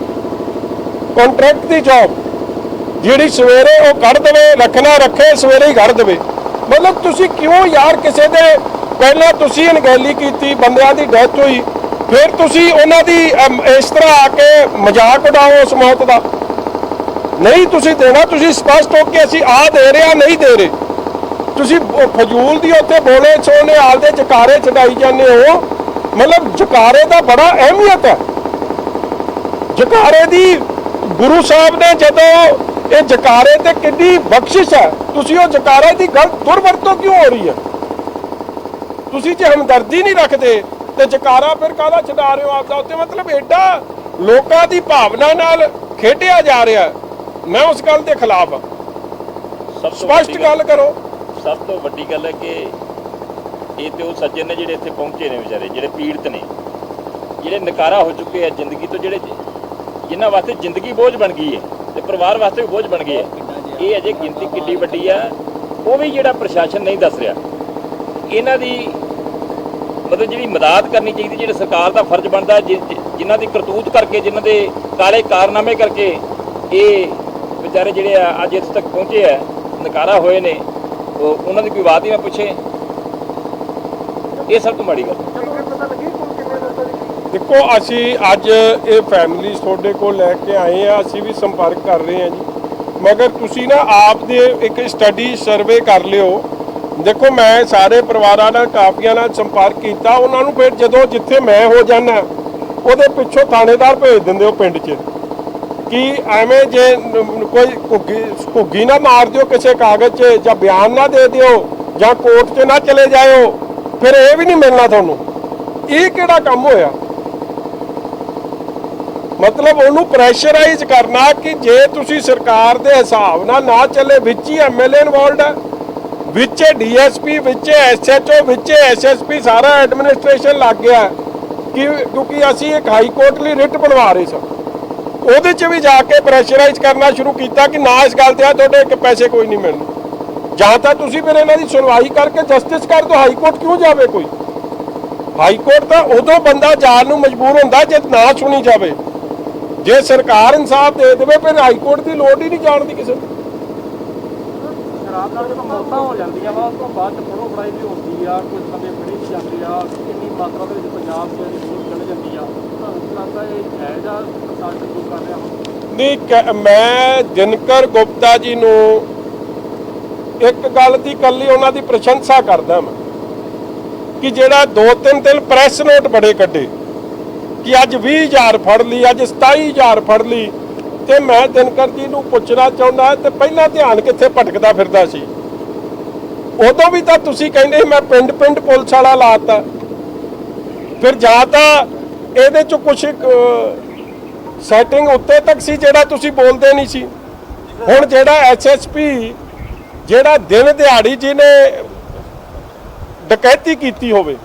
ਕੰਟਰੈਕਟ ਦੀ ਜੌਬ, ਜਿਹੜੀ ਸਵੇਰੇ ਉਹ ਕੱਢ ਦੇਵੇ, ਰੱਖਣਾ ਰੱਖੇ, ਸਵੇਰੇ ਹੀ ਕੱਢ ਦੇਵੇ। ਮਤਲਬ ਤੁਸੀਂ ਕਿਉਂ ਯਾਰ ਕਿਸੇ ਦੇ ਪਹਿਲਾਂ ਤੁਸੀਂ ਅਣਗਹਿਲੀ ਕੀਤੀ, ਬੰਦਿਆਂ ਦੀ ਡੈਥ ਹੋਈ, ਫਿਰ ਤੁਸੀਂ ਉਹਨਾਂ ਦੀ ਇਸ ਤਰ੍ਹਾਂ ਆ ਕੇ ਮਜ਼ਾਕ ਉਡਾਓ ਉਸ ਮੌਤ ਦਾ। ਨਹੀਂ ਤੁਸੀਂ ਦੇਣਾ, ਤੁਸੀਂ ਸਪਸ਼ਟ ਹੋ ਕੇ ਅਸੀਂ ਆ ਦੇ ਰਹੇ ਆ, ਨਹੀਂ ਦੇ ਰਹੇ। ਤੁਸੀਂ ਫਜ਼ੂਲ ਦੀ ਉੱਥੇ ਬੋਲੇ ਸੋਨੇ ਹਾਲ ਦੇ ਜਕਾਰੇ ਛਡਾਈ ਜਾਂਦੇ ਹੋ। ਮਤਲਬ ਜਕਾਰੇ ਦਾ ਬੜਾ ਅਹਿਮੀਅਤ ਹੈ। ਜਕਾਰੇ ਦੀ ਗੁਰੂ ਸਾਹਿਬ ਨੇ ਜਦੋਂ ਇਹ ਜਕਾਰੇ ਤੇ ਕਿੰਨੀ ਬਖਸ਼ਿਸ਼ ਹੈ, ਤੁਸੀਂ ਉਹ ਜਕਾਰੇ ਦੀ ਗਲਤ ਦੁਰਵਰਤੋਂ ਕਿਉਂ ਹੋ ਰਹੀ ਹੈ? ਤੁਸੀਂ ਜੇ ਹਮਦਰਦੀ ਨਹੀਂ ਰੱਖਦੇ ਤੇ ਜਕਾਰਾ ਫਿਰ ਕਾਹਦਾ ਛਡਾ ਰਹੇ ਹੋ ਆਪਦਾ ਉੱਤੇ? ਮਤਲਬ ਐਡਾ ਲੋਕਾਂ ਦੀ ਭਾਵਨਾ ਨਾਲ ਖੇਡਿਆ ਜਾ ਰਿਹਾ। ਮੈਂ ਉਸ ਗੱਲ ਦੇ ਖਿਲਾਫ ਹਾਂ। ਸਪਸ਼ਟ ਗੱਲ ਕਰੋ। ਸਭ ਤੋਂ ਵੱਡੀ ਗੱਲ ਹੈ ਕਿ ਇਹ ਤੇ ਉਹ ਸੱਜਣ ਨੇ ਜਿਹੜੇ ਇੱਥੇ ਪਹੁੰਚੇ ਨੇ, ਵਿਚਾਰੇ ਜਿਹੜੇ ਪੀੜਤ ਨੇ, ਜਿਹੜੇ ਨਕਾਰਾ ਹੋ ਚੁੱਕੇ ਆ ਜ਼ਿੰਦਗੀ ਤੋਂ, ਜਿਹੜੇ ਜਿਨ੍ਹਾਂ ਵਾਸਤੇ ਜ਼ਿੰਦਗੀ ਬੋਝ ਬਣ ਗਈ ਹੈ ਤੇ ਪਰਿਵਾਰ ਵਾਸਤੇ ਵੀ ਬੋਝ ਬਣ ਗਈ ਹੈ। ਇਹ ਅਜੇ ਗਿਣਤੀ ਕਿੰਨੀ ਵੱਡੀ ਆ, ਉਹ ਵੀ ਜਿਹੜਾ ਪ੍ਰਸ਼ਾਸਨ ਨਹੀਂ ਦੱਸ ਰਿਹਾ। ਇਹਨਾਂ ਦੀ ਮਤਲਬ ਜਿਹੜੀ ਮਦਦ ਕਰਨੀ ਚਾਹੀਦੀ, ਜਿਹੜੇ ਸਰਕਾਰ ਦਾ ਫਰਜ਼ ਬਣਦਾ, ਜਿਨ੍ਹਾਂ ਦੀ ਕਰਤੂਤ ਕਰਕੇ, ਜਿਨ੍ਹਾਂ ਦੇ ਕਾਲੇ ਕਾਰਨਾਮੇ ਕਰਕੇ ਇਹ ਵਿਚਾਰੇ ਜਿਹੜੇ ਆ ਅੱਜ ਇੱਥੇ ਤੱਕ ਪਹੁੰਚੇ ਆ, ਨਕਾਰਾ ਹੋਏ ਨੇ, ਉਹਨਾਂ ਦੀ ਕੋਈ ਬਾਤ ਹੀ ਨਾ ਪੁੱਛੇ। ਇਹ ਸਭ ਤੋਂ ਮਾੜੀ ਗੱਲ। ਦੇਖੋ ਅਸੀਂ ਅੱਜ ਇਹ ਫੈਮਿਲੀਜ਼ ਤੁਹਾਡੇ ਕੋਲ ਲੈ ਕੇ ਆਏ ਆ, ਅਸੀਂ ਵੀ ਸੰਪਰਕ ਕਰ ਰਹੇ ਹਾਂ ਜੀ, ਮਗਰ ਤੁਸੀਂ ਨਾ ਆਪ ਦੇ ਇੱਕ ਸਟੱਡੀ ਸਰਵੇ ਕਰ ਲਿਓ। ਦੇਖੋ ਮੈਂ ਸਾਰੇ ਪਰਿਵਾਰਾਂ ਨਾਲ, ਕਾਫੀਆਂ ਨਾਲ ਸੰਪਰਕ ਕੀਤਾ, ਉਹਨਾਂ ਨੂੰ ਫਿਰ ਜਦੋਂ ਜਿੱਥੇ ਮੈਂ ਹੋ ਜਾਣਾ ਉਹਦੇ ਪਿੱਛੋਂ ਥਾਣੇਦਾਰ ਭੇਜ ਦਿੰਦੇ ਹੋ ਪਿੰਡ 'ਚ, ਕਿ ਐਵੇਂ ਜੇ ਕੋਈ ਘੁੱਗੀ ਨਾ ਮਾਰ ਦਿਓ ਕਿਸੇ ਕਾਗਜ਼ 'ਚ, ਜਾਂ ਬਿਆਨ ਨਾ ਦੇ ਦਿਓ, ਜਾਂ ਕੋਰਟ 'ਚ ਨਾ ਚਲੇ ਜਾਇਓ, ਫਿਰ ਇਹ ਵੀ ਨਹੀਂ ਮਿਲਣਾ ਤੁਹਾਨੂੰ। ਇਹ ਕਿਹੜਾ ਕੰਮ ਹੋਇਆ? ਮਤਲਬ ਉਹਨੂੰ ਪ੍ਰੈਸ਼ਰਾਈਜ਼ ਕਰਨਾ ਕਿ ਜੇ ਤੁਸੀਂ ਸਰਕਾਰ ਦੇ ਹਿਸਾਬ ਨਾਲ ਨਾ ਚੱਲੇ, ਵਿੱਚ ਹੀ ਐਮਐਲਏ ਇਨਵੋਲਡ ਹੈ, ਵਿੱਚ ਡੀਐਸਪੀ, ਵਿੱਚ ਐਸਐਚਓ, ਵਿੱਚ ਐਸਐਸਪੀ, ਸਾਰਾ ਐਡਮਿਨਿਸਟ੍ਰੇਸ਼ਨ ਲੱਗ ਗਿਆ। ਕਿਉਂਕਿ ਅਸੀਂ ਇੱਕ ਹਾਈ ਕੋਰਟ ਲਈ ਰਿਟ ਬਣਵਾ ਰਹੇ ਸਾਂ, ਉਹਦੇ 'ਚ ਵੀ ਜਾ ਕੇ ਪ੍ਰੈਸ਼ਰਾਈਜ਼ ਕਰਨਾ ਸ਼ੁਰੂ ਕੀਤਾ ਕਿ ਨਾ ਇਸ ਗੱਲ ਤੇ ਆ ਤੁਹਾਡੇ ਇੱਕ ਪੈਸੇ ਕੋਈ ਨਹੀਂ ਮਿਲਣੇ। ਜਾਂ ਤਾਂ ਤੁਸੀਂ ਫਿਰ ਇਹਨਾਂ ਦੀ ਸੁਣਵਾਈ ਕਰਕੇ ਜਸਟਿਸ ਕਰ ਦਿਓ। ਹਾਈ ਕੋਰਟ ਕਿਉਂ ਜਾਵੇ ਕੋਈ? ਹਾਈ ਕੋਰਟ ਤਾਂ ਉਦੋਂ ਬੰਦਾ ਜਾਣ ਨੂੰ ਮਜਬੂਰ ਹੁੰਦਾ ਜੇ ਨਾ ਸੁਣੀ ਜਾਵੇ। ਜੇ ਸਰਕਾਰ ਇਨਸਾਫ ਦੇ ਦੇਵੇ ਫਿਰ ਹਾਈ ਕੋਰਟ ਦੀ ਲੋੜ ਹੀ ਨਹੀਂ ਜਾਣ ਦੀ ਕਿਸੇ ਨੂੰ। ਸ਼ਰਾਬ ਨਾਲ ਜਦੋਂ ਮੌਤਾਂ ਹੋ ਜਾਂਦੀਆਂ ਵਾ, ਉਸ ਤੋਂ ਬਾਅਦ ਫੜੋ ਫੜਾਈ ਵੀ ਹੁੰਦੀ ਆ, ਕੁਝ ਸਮੇਂ ਫੜੀ ਵੀ ਜਾਂਦੀ ਆ, ਕਿੰਨੀ ਮਾਤਰਾ ਦੇ ਵਿੱਚ ਪੰਜਾਬ ਦੀ ਵੋਟ ਚਲੇ ਜਾਂਦੀ ਆ। ਤੁਹਾਨੂੰ ਲੱਗਦਾ ਇਹ ਹੈ ਜਾਂ ਪ੍ਰਸ਼ਾਸਨ ਕੀ ਕਰ ਰਿਹਾ? ਨਹੀਂ, ਮੈਂ ਦਿਨਕਰ ਗੁਪਤਾ ਜੀ ਨੂੰ ਇੱਕ ਗੱਲ ਦੀ ਕੱਲੀ ਉਹਨਾਂ ਦੀ ਪ੍ਰਸ਼ੰਸਾ ਕਰਦਾ ਮੈਂ, ਕਿ ਜਿਹੜਾ 2-3 ਦਿਨ ਪ੍ਰੈਸ ਨੋਟ ਬੜੇ ਕੱਢੇ ਕਿ ਅੱਜ 20,000 ਫੜ ਲਈ, ਅੱਜ 27,000 ਫੜ ਲਈ। ਤੇ ਮੈਂ ਦਿਨਕਰ ਜੀ ਨੂੰ ਪੁੱਛਣਾ ਚਾਹੁੰਦਾ, ਤੇ ਪਹਿਲਾਂ ਧਿਆਨ ਕਿੱਥੇ ਭਟਕਦਾ ਫਿਰਦਾ ਸੀ? ਉਦੋਂ ਵੀ ਤਾਂ ਤੁਸੀਂ ਕਹਿੰਦੇ ਮੈਂ ਪਿੰਡ ਪਿੰਡ ਪੁਲਿਸ ਵਾਲਾ ਲਾਤਾ। ਫਿਰ ਜਾਂ ਤਾਂ ਇਹਦੇ 'ਚ ਕੁਛ ਸੈਟਿੰਗ ਉੱਤੇ ਤੱਕ ਸੀ ਜਿਹੜਾ ਤੁਸੀਂ ਬੋਲਦੇ ਨਹੀਂ ਸੀ। ਹੁਣ ਜਿਹੜਾ ਐਸਐਸਪੀ ਜਿਹੜਾ ਦਿਨ ਦਿਹਾੜੀ ਜਿਹਨੇ ਡਕੈਤੀ ਕੀਤੀ ਹੋਵੇ,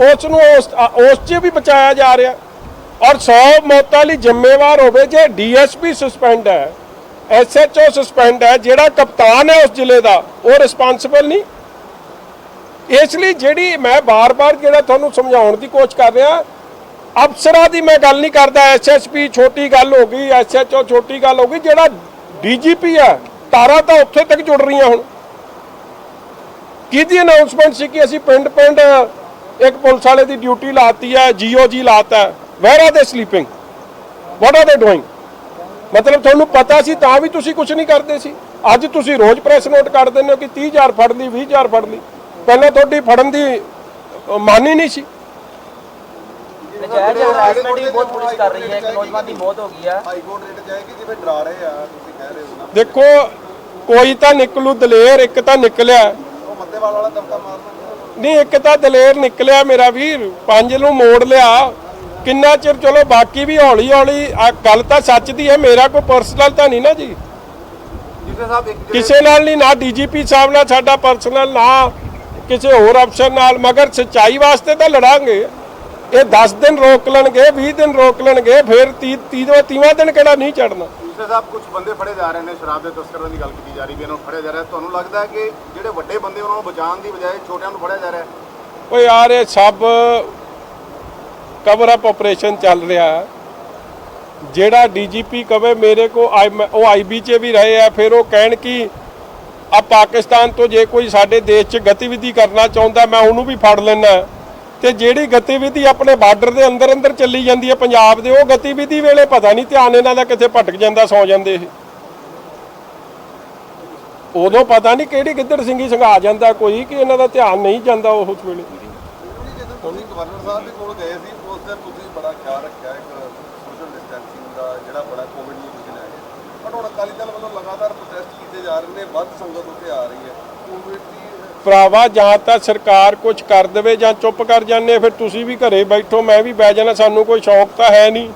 ਉਸ ਨੂੰ ਉਸ 'ਚ ਵੀ ਬਚਾਇਆ ਜਾ ਰਿਹਾ। ਔਰ 100 ਮੌਤਾਂ ਲਈ ਜ਼ਿੰਮੇਵਾਰ ਹੋਵੇ ਜੇ ਡੀਐਸਪੀ ਸਸਪੈਂਡ ਹੈ, ਐਸਐਚਓ ਸਸਪੈਂਡ ਹੈ, ਜਿਹੜਾ ਕਪਤਾਨ ਹੈ ਉਸ ਜ਼ਿਲ੍ਹੇ ਦਾ ਉਹ ਰਿਸਪਾਂਸਿਬਲ ਨਹੀਂ। ਇਸ ਲਈ ਜਿਹੜੀ ਮੈਂ ਬਾਰ-ਬਾਰ ਜਿਹੜਾ ਤੁਹਾਨੂੰ ਸਮਝਾਉਣ ਦੀ ਕੋਸ਼ਿਸ਼ ਕਰ ਰਿਹਾ, ਅਫਸਰਾਂ ਦੀ ਮੈਂ ਗੱਲ ਨਹੀਂ ਕਰਦਾ, ਐਸਐਸਪੀ ਛੋਟੀ ਗੱਲ ਹੋ ਗਈ, ਐਸਐਚਓ ਛੋਟੀ ਗੱਲ ਹੋ ਗਈ, ਜਿਹੜਾ ਡੀਜੀਪੀ ਹੈ ਤਾਰਾ ਤਾਂ ਉੱਥੇ ਤੱਕ ਜੁੜ ਰਹੀਆਂ। ਹੁਣ ਕਿਹਦੀ ਅਨਾਉਂਸਮੈਂਟ ਸੀ ਕਿ ਅਸੀਂ ਪਿੰਡ ਇੱਕ ਪੁਲਿਸ ਵਾਲੇ ਦੀ ਡਿਊਟੀ ਲਾਤੀ ਹੈ, ਜੀਓਜੀ ਲਾਤਾ, ਵੇਅਰ ਆਰ ਦੇ ਸਲੀਪਿੰਗ, ਵਾਟ ਆਰ ਦੇ ਡੂਇੰਗ? ਮਤਲਬ ਤੁਹਾਨੂੰ ਪਤਾ ਸੀ ਤਾਂ ਵੀ ਤੁਸੀਂ ਕੁਝ ਨਹੀਂ ਕਰਦੇ ਸੀ। ਅੱਜ ਤੁਸੀਂ ਰੋਜ਼ ਪ੍ਰੈਸ ਨੋਟ ਕੱਢ ਦਿੰਦੇ ਹੋ ਕਿ 30,000 ਫੜ ਲਈ, 20,000 ਫੜ ਲਈ, ਪਹਿਲਾਂ ਤੁਹਾਡੀ ਫੜਨ ਦੀ ਮੰਨ ਹੀ ਨਹੀਂ ਸੀ। ਨਜਾਇਜ਼ ਹਰਾਸਮੈਂਟ ਵੀ ਬਹੁਤ ਪੁਲਿਸ ਕਰ ਰਹੀ ਹੈ, ਇੱਕ ਨੌਜਵਾਨ ਦੀ ਮੌਤ ਹੋ ਗਈ ਆ। ਹਾਈ ਕੋਰਟ ਰੇਟ ਜਾਏਗੀ ਜਿਵੇਂ ਡਰਾ ਰਹੇ ਆ, ਤੁਸੀਂ ਕਹਿ ਰਹੇ ਹੋ ਨਾ। ਦੇਖੋ ਕੋਈ ਤਾਂ ਨਿਕਲੂ ਦਲੇਰ, ਇੱਕ ਤਾਂ ਨਿਕਲਿਆ ਉਹ ਮੱਤੇਵਾਲ ਵਾਲਾ ਦਬਕਾ ਮਾਰਨਾ ਨਹੀਂ, ਇੱਕ ਤਾਂ ਦਲੇਰ ਨਿਕਲਿਆ ਮੇਰਾ ਵੀਰ, 5 ਨੂੰ ਮੋੜ ਲਿਆ ਕਿੰਨਾ ਚਿਰ। ਚਲੋ ਬਾਕੀ ਵੀ ਹੌਲੀ ਹੌਲੀ, ਗੱਲ ਤਾਂ ਸੱਚ ਦੀ ਹੈ, ਮੇਰਾ ਕੋਈ ਪਰਸਨਲ ਤਾਂ ਨਹੀਂ ਨਾ ਜੀ, ਜਿਸੇ ਸਾਹਿਬ ਇੱਕ ਕਿਸੇ ਨਾਲ ਨਹੀਂ, ਨਾ ਡੀਜੀਪੀ ਸਾਹਿਬ ਨਾਲ ਸਾਡਾ ਪਰਸਨਲ, ਨਾ ਕਿਸੇ ਹੋਰ ਅਫਸਰ ਨਾਲ, ਮਗਰ ਸੱਚਾਈ ਵਾਸਤੇ ਤਾਂ ਲੜਾਂਗੇ। ਇਹ 10 ਦਿਨ ਰੋਕ ਲੈਣਗੇ, 20 ਦਿਨ ਰੋਕ ਲੈਣਗੇ, ਫਿਰ 30ਵਾਂ ਦਿਨ ਕਿਹੜਾ ਨਹੀਂ ਚੜਨਾ। ਜਿਸੇ ਸਾਹਿਬ ਕੁਝ ਬੰਦੇ ਫੜੇ ਜਾ ਰਹੇ ਨੇ, ਸ਼ਰਾਬ ਦੇ ਤਸਕਰਾਂ ਦੀ ਗੱਲ ਕੀਤੀ ਜਾ ਰਹੀ ਵੀ ਇਹਨਾਂ ਨੂੰ ਫੜਿਆ ਜਾ ਰਿਹਾ, ਤੁਹਾਨੂੰ ਲੱਗਦਾ ਹੈ ਕਿ ਜਿਹੜੇ ਵੱਡੇ ਬੰਦੇ ਉਹਨਾਂ ਨੂੰ ਬਚਾਉਣ ਦੀ ਬਜਾਏ ਛੋਟਿਆਂ ਨੂੰ ਫੜਿਆ ਜਾ ਰਿਹਾ ਹੈ? ਓ ਯਾਰ ਇਹ ਸਭ ਕਵਰ ਅਪ ਆਪਰੇਸ਼ਨ ਚੱਲ ਰਿਹਾ। ਜਿਹੜਾ ਡੀਜੀਪੀ ਕਵੇ ਮੇਰੇ ਕੋ ਉਹ ਆਈਬੀ 'ਚ ਵੀ ਰਹੇ ਆ, ਫਿਰ ਉਹ ਕਹਿਣ ਕਿ ਆ ਪਾਕਿਸਤਾਨ ਤੋਂ ਜੇ ਕੋਈ ਸਾਡੇ ਦੇਸ਼ 'ਚ ਗਤੀਵਿਧੀ ਕਰਨਾ ਚਾਹੁੰਦਾ ਮੈਂ ਉਹਨੂੰ ਵੀ ਫੜ ਲੈਣਾ, ਤੇ ਜਿਹੜੀ ਗਤੀਵਿਧੀ ਆਪਣੇ ਬਾਰਡਰ ਦੇ ਅੰਦਰ ਚੱਲੀ ਜਾਂਦੀ ਹੈ ਪੰਜਾਬ ਦੇ, ਉਹ ਗਤੀਵਿਧੀ ਵੇਲੇ ਪਤਾ ਨਹੀਂ ਧਿਆਨ ਇਹਨਾਂ ਦਾ ਕਿੱਥੇ ਭਟਕ ਜਾਂਦਾ, ਸੌ ਜਾਂਦੇ ਇਹ, ਉਦੋਂ ਪਤਾ ਨਹੀਂ ਕਿਹੜੀ ਗਿੱਦੜ ਸਿੰਘੀ ਸੰਘਾ ਜਾਂਦਾ ਕੋਈ ਕਿ ਇਹਨਾਂ ਦਾ ਧਿਆਨ ਨਹੀਂ ਜਾਂਦਾ ਉਸ ਵੇਲੇ। ਜਦੋਂ ਤੁਸੀਂ ਗਵਰਨਰ ਸਾਹਿਬ ਦੇ ਕੋਲ ਗਏ ਸੀ ਉਸ ਦਿਨ ਤੁਸੀਂ ਬੜਾ ਖਿਆਲ ਰੱਖਿਆ ਇੱਕ ਸੋਸ਼ਲ ਡਿਸਟੈਂਸਿੰਗ ਦਾ, ਜਿਹੜਾ ਬੜਾ ਕੋਵਿਡ ਨੂੰ ਤੁਸੀਂ ਲੈ ਗਏ, ਪਰ ਹੁਣ ਅਕਾਲੀ ਦਲ ਵੱਲੋਂ ਲਗਾਤਾਰ ਪ੍ਰੋਟੈਸਟ ਕੀਤੇ ਜਾ ਰਹੇ ਨੇ, ਵੱਧ ਸੰਗਤ ਉੱਤੇ ਆ ਰਹੀ ਹੈ। ਕੋਵਿਡ ਦੀ ਭਰਾਵਾ ਜਾਂ ਤਾਂ ਸਰਕਾਰ ਕੁਝ ਕਰ ਦੇਵੇ ਜਾਂ ਚੁੱਪ ਕਰ ਜਾਂਦੇ, ਫਿਰ ਤੁਸੀਂ ਵੀ ਘਰੇ ਬੈਠੋ, ਮੈਂ ਵੀ ਬਹਿ ਜਾਣਾ, ਸਾਨੂੰ ਕੋਈ ਸ਼ੌਕ ਤਾਂ ਹੈ ਨਹੀਂ।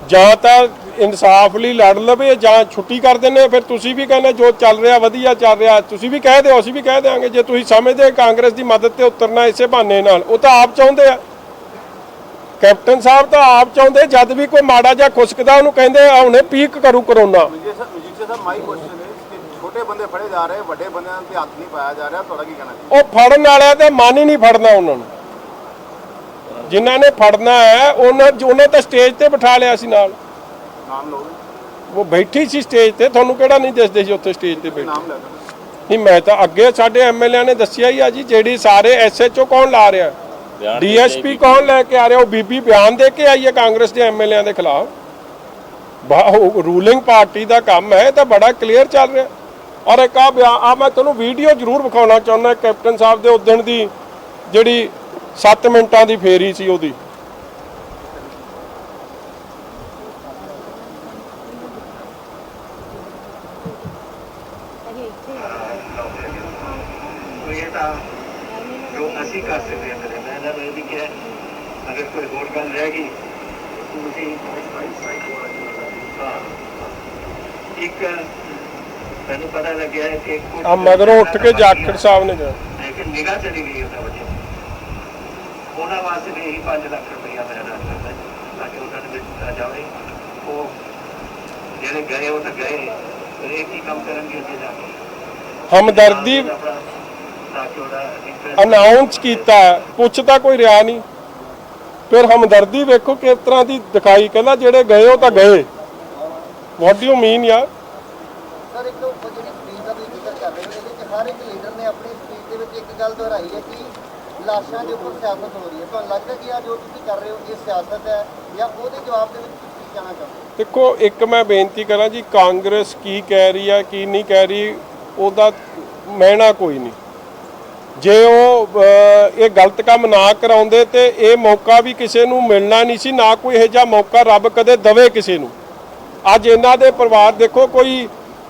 ਜਾਂ ਤਾਂ ਇਨਸਾਫ ਲਈ ਲੜ ਲਵੇ ਜਾਂ ਛੁੱਟੀ ਕਰ ਦਿੰਦੇ, ਫਿਰ ਤੁਸੀਂ ਵੀ ਕਹਿੰਦੇ ਜੋ ਚੱਲ ਰਿਹਾ ਵਧੀਆ ਚੱਲ ਰਿਹਾ, ਤੁਸੀਂ ਵੀ ਕਹਿ ਦਿਓ, ਅਸੀਂ ਵੀ ਕਹਿ ਦਿਆਂਗੇ। ਜੇ ਤੁਸੀਂ ਸਮਝਦੇ ਕਾਂਗਰਸ ਦੀ ਮਦਦ ਤੇ ਉਤਰਨਾ ਇਸੇ ਬਹਾਨੇ ਨਾਲ, ਉਹ ਤਾਂ ਆਪ ਚਾਹੁੰਦੇ ਆ, ਕੈਪਟਨ ਸਾਹਿਬ ਤਾਂ ਆਪ ਚਾਹੁੰਦੇ, ਜਦ ਵੀ ਕੋਈ ਮਾੜਾ ਜਿਹਾ ਖੁਸਕਦਾ ਉਹਨੂੰ ਕਹਿੰਦੇ ਹੁਣੇ ਪੀਕ ਕਰੂ ਕਰੋਨਾ। ਮਾਈ ਕੁਐਸਚਨ ਹੈ ਕਿ ਛੋਟੇ ਬੰਦੇ ਫੜੇ ਜਾ ਰਹੇ, ਵੱਡੇ ਬੰਦਿਆਂ ਤੇ ਹੱਥ ਨਹੀਂ ਪਾਇਆ ਜਾ ਰਿਹਾ, ਤੁਹਾਡਾ ਕੀ ਕਹਿਣਾ? ਉਹ ਫੜਨ ਵਾਲਿਆਂ ਦਾ ਮਨ ਹੀ ਨਹੀਂ ਫੜਨਾ, ਉਹਨਾਂ ਨੂੰ ਜਿਨ੍ਹਾਂ ਨੇ ਫੜਨਾ ਹੈ ਉਹਨਾਂ ਤਾਂ ਸਟੇਜ ਤੇ ਬਿਠਾ ਲਿਆ ਸੀ ਨਾਲ, ਨਾਮ ਲਓ, ਉਹ ਬੈਠੀ ਸੀ ਸਟੇਜ ਤੇ, ਤੁਹਾਨੂੰ ਕਿਹੜਾ ਨਹੀਂ ਦਿਸਦੇ ਸੀ ਉੱਥੇ ਸਟੇਜ ਤੇ ਬੈਠੇ? ਨਾਮ ਲੈ ਨਹੀਂ ਮੈਂ ਤਾਂ ਅੱਗੇ ਸਾਡੇ ਐਮਐਲਏ ਨੇ ਦੱਸਿਆ ਹੀ ਆ ਜੀ, ਜਿਹੜੀ ਸਾਰੇ ਐਸਐਚਓ ਕੌਣ ਲਾ ਰਿਹਾ, ਡੀਐਸਪੀ ਕੌਣ ਲੈ ਕੇ ਆ ਰਿਹਾ, ਉਹ ਬੀਬੀ ਬਿਆਨ ਦੇ ਕੇ ਆਈ ਹੈ ਕਾਂਗਰਸ ਦੇ ਐਮਐਲਏਆਂ ਦੇ ਖਿਲਾਫ। ਰੂਲਿੰਗ ਪਾਰਟੀ ਦਾ ਕੰਮ ਹੈ, ਤਾਂ ਬੜਾ ਕਲੀਅਰ ਚੱਲ ਰਿਹਾ। ਔਰ ਇੱਕ ਆ ਬਿਆਨ ਮੈਂ ਤੁਹਾਨੂੰ ਵੀਡੀਓ ਜ਼ਰੂਰ ਵਿਖਾਉਣਾ ਚਾਹੁੰਦਾ ਕੈਪਟਨ ਸਾਹਿਬ ਦੇ ਉਦਣ ਦੀ, ਜਿਹੜੀ 7 ਮਿੰਟਾਂ ਦੀ ਫੇਰੀ ਸੀ ਉਹਦੀ। ਜੋ ਅਸੀਂ ਕਰ ਸਕਦੇ ਹਾਂ, ਮੈਂ ਇਹਨਾਂ ਨੂੰ ਇਹ ਵੀ ਕਿਹਾ ਅਗਰ ਕੋਈ ਹੋਰ ਗੱਲ ਰਹਿ ਗਈ ਤੁਸੀਂ ਇੱਕ ਮੈਨੂੰ ਪਤਾ ਲੱਗਿਆ ਹੈ ਕਿ ਆ ਮਗਰੋਂ ਉੱਠ ਕੇ ਜਾਖੜ ਸਾਹਿਬ ਨੇ ਇੱਕ ਨਿਗਾਹ ਚਲੀ ਗਈ ਉਹਨਾਂ ਵਜੋਂ, ਉਹਨਾਂ ਵਾਸਤੇ ਵੀ 5 ਲੱਖ ਰੁਪਇਆ ਮੈਂ ਅਦਾ ਕਰਦਾ ਤਾਂ ਕਿ ਉਹਨਾਂ ਦੇ ਵਿੱਚ ਦਿੱਤਾ ਜਾਵੇ। ਉਹ ਜਿਹੜੇ ਗਏ ਉਹ ਤਾਂ ਗਏ, ਪਰ ਇਹ ਕੀ ਕੰਮ ਕਰਨਗੇ ਅੱਗੇ ਜਾ ਕੇ? ਹਮਦਰਦੀ ਤਾਂ ਕਿ ਉਹਦਾ ਅਨਾਉਂਸ ਕੀਤਾ, ਪੁੱਛ ਤਾਂ ਕੋਈ ਰਿਹਾ ਨਹੀਂ, ਫਿਰ ਹਮਦਰਦੀ ਵੇਖੋ ਕਿਸ ਤਰ੍ਹਾਂ ਦੀ ਦਿਖਾਈ, ਕਹਿੰਦਾ ਜਿਹੜੇ ਗਏ ਉਹ ਤਾਂ ਗਏ। ਵਾਟ ਡੂ ਯੂ ਮੀਨ ਯਾਰ? ਸਰ ਇੱਕ ਜਿਹੜੀ ਸਪੀਚ ਦਾ ਤੁਸੀਂ ਜ਼ਿਕਰ ਕਰ ਰਹੇ ਹੋ, ਇਹਦੇ ਵਿੱਚ ਹਰ ਇੱਕ ਲੀਡਰ ਨੇ ਆਪਣੀ ਸਪੀਚ ਦੇ ਵਿੱਚ ਇੱਕ ਗੱਲ ਦੁਹਰਾਈ ਹੈ ਕਿ ਲਾਸ਼ਾਂ ਦੇ ਉੱਪਰ ਸਿਆਸਤ ਹੋ ਰਹੀ ਹੈ। ਤੁਹਾਨੂੰ ਲੱਗਦਾ ਕਿ ਆ ਜੋ ਤੁਸੀਂ ਕਰ ਰਹੇ ਹੋ ਇਹ ਸਿਆਸਤ ਹੈ, ਜਾਂ ਉਹਦੇ ਜਵਾਬ ਦੇ ਵਿੱਚ ਤੁਸੀਂ ਕੀ ਕਹਿਣਾ ਚਾਹੁੰਦੇ ਹੋ? ਦੇਖੋ ਇੱਕ ਮੈਂ ਬੇਨਤੀ ਕਰਾਂ ਜੀ, ਕਾਂਗਰਸ ਕੀ ਕਹਿ ਰਹੀ ਹੈ ਕੀ ਨਹੀਂ ਕਹਿ ਰਹੀ ਉਹਦਾ ਮਹਿਣਾ ਕੋਈ ਨਹੀਂ। ਜੇ ਉਹ ਇਹ ਗਲਤ ਕੰਮ ਨਾ ਕਰਾਉਂਦੇ ਤੇ ਇਹ ਮੌਕਾ ਵੀ ਕਿਸੇ ਨੂੰ ਮਿਲਣਾ ਨਹੀਂ ਸੀ, ਨਾ ਕੋਈ ਇਹੋ ਜਿਹਾ ਮੌਕਾ ਰੱਬ ਕਦੇ ਦਵੇ ਕਿਸੇ ਨੂੰ। ਅੱਜ ਇਹਨਾਂ ਦੇ ਪਰਿਵਾਰ ਦੇਖੋ, ਕੋਈ